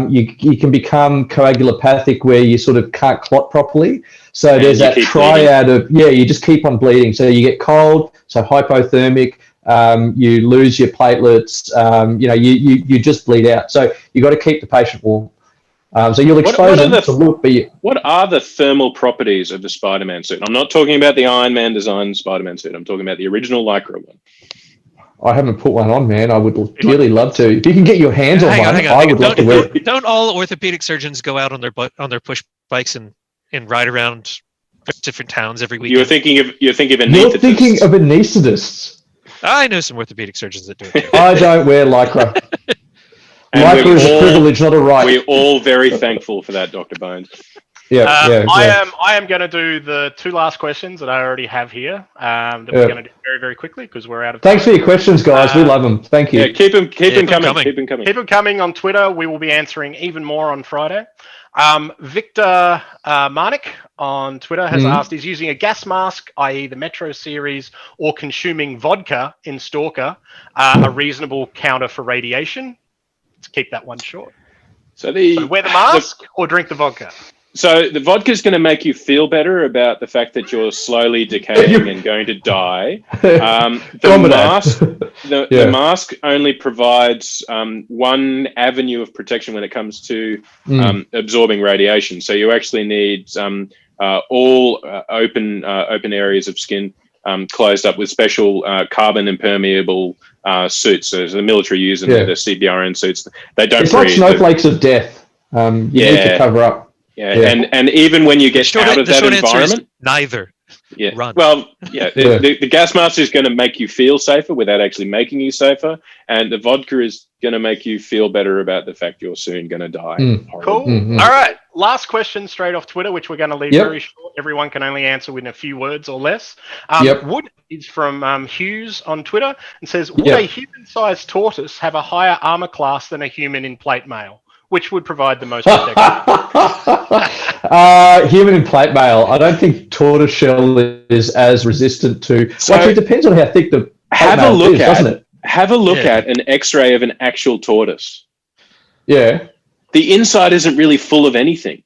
you can become coagulopathic, where you sort of can't clot properly. So there's that triad of you just keep on bleeding. So you get cold, so hypothermic. You lose your platelets. You just bleed out. So you got to keep the patient warm. So you'll expose them to look. What are the thermal properties of the Spider-Man suit? I'm not talking about the Iron Man design Spider-Man suit. I'm talking about the original Lycra one. I haven't put one on, man. I would dearly love to. If you can get your hands on one, I would love to wear it. Don't all orthopedic surgeons go out on their push bikes and ride around different towns every week? You're thinking of anesthetists. You're thinking of anesthetists. I know some orthopedic surgeons that do it. I don't wear Lycra. Lycra is a privilege, not a right. We're all very thankful for that, Dr. Bones. I am going to do the 2 last questions that I already have here. That we're going to do very, very quickly because we're out of time. Thanks for your questions, guys. We love them. Thank you. Yeah, keep them coming. Keep them coming. Keep them coming on Twitter. We will be answering even more on Friday. Victor Marnik on Twitter has asked, is using a gas mask, i.e. the Metro series, or consuming vodka in Stalker a reasonable counter for radiation? Let's keep that one short. So wear the mask or drink the vodka? So the vodka is going to make you feel better about the fact that you're slowly decaying and going to die. The mask only provides one avenue of protection when it comes to absorbing radiation. So you actually need all open areas of skin closed up with special carbon impermeable suits. So the military use them, the CBRN suits. They don't. It's like snowflakes of death. You need to cover up. Yeah. And even when you get out of that environment, neither. Yeah. Run. Well, the gas mask is going to make you feel safer without actually making you safer, and the vodka is going to make you feel better about the fact you're soon going to die. Cool. All right. Last question straight off Twitter, which we're going to leave very short. Everyone can only answer within a few words or less. Wood is from Hughes on Twitter and says, would a human-sized tortoise have a higher armor class than a human in plate mail? Which would provide the most protection? Human in plate mail. I don't think tortoiseshell is as resistant to. It depends on how thick the plate mail is, doesn't it? Have a look at an X-ray of an actual tortoise. Yeah. The inside isn't really full of anything.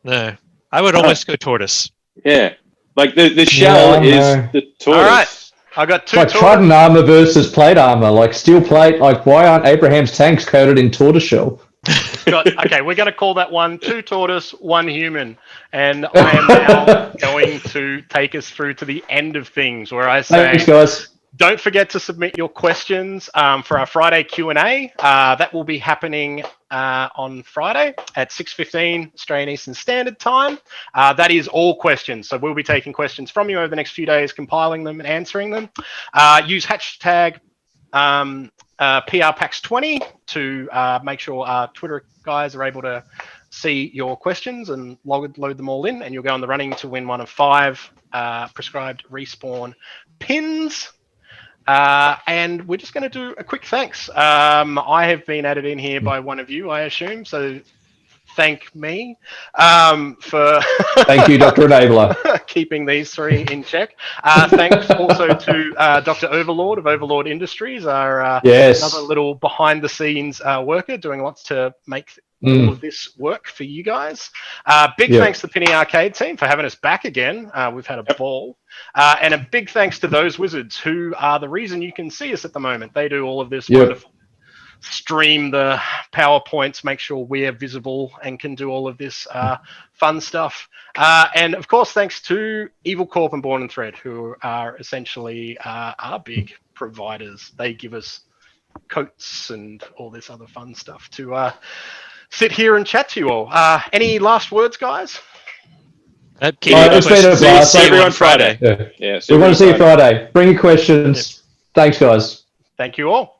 No, I would almost go tortoise. Yeah, like the shell is the tortoise. All right. I got 2 like Trident armor versus plate armor, like steel plate. Like, why aren't Abraham's tanks coated in tortoiseshell? Okay, we're going to call that one 2 tortoise, 1 human. And I am now going to take us through to the end of things where I say, thanks, guys. Don't forget to submit your questions for our Friday Q&A. That will be happening on Friday at 6:15 Australian Eastern Standard Time. That is all questions. So we'll be taking questions from you over the next few days, compiling them and answering them. Use hashtag PRPAX20 to make sure our Twitter guys are able to see your questions and load them all in, and you'll go on the running to win one of 5 prescribed respawn pins. And we're just going to do a quick thanks. I have been added in here by one of you, I assume, so thank me for thank you, Dr. Enabler, keeping these 3 in check. Thanks also to Dr. Overlord of Overlord Industries, our another little behind the scenes worker doing lots to make all of this work for you guys. Big thanks to the Penny Arcade team for having us back again. We've had a ball. And a big thanks to those wizards who are the reason you can see us at the moment. They do all of this wonderful stream the PowerPoints, make sure we're visible and can do all of this fun stuff. And of course, thanks to Evil Corp and Born and Thread, who are essentially our big providers. They give us coats and all this other fun stuff to sit here and chat to you all. Any last words, guys? It's been a blast. See everyone Friday. We want to see you Friday. Bring your questions. Thanks, guys. Thank you all.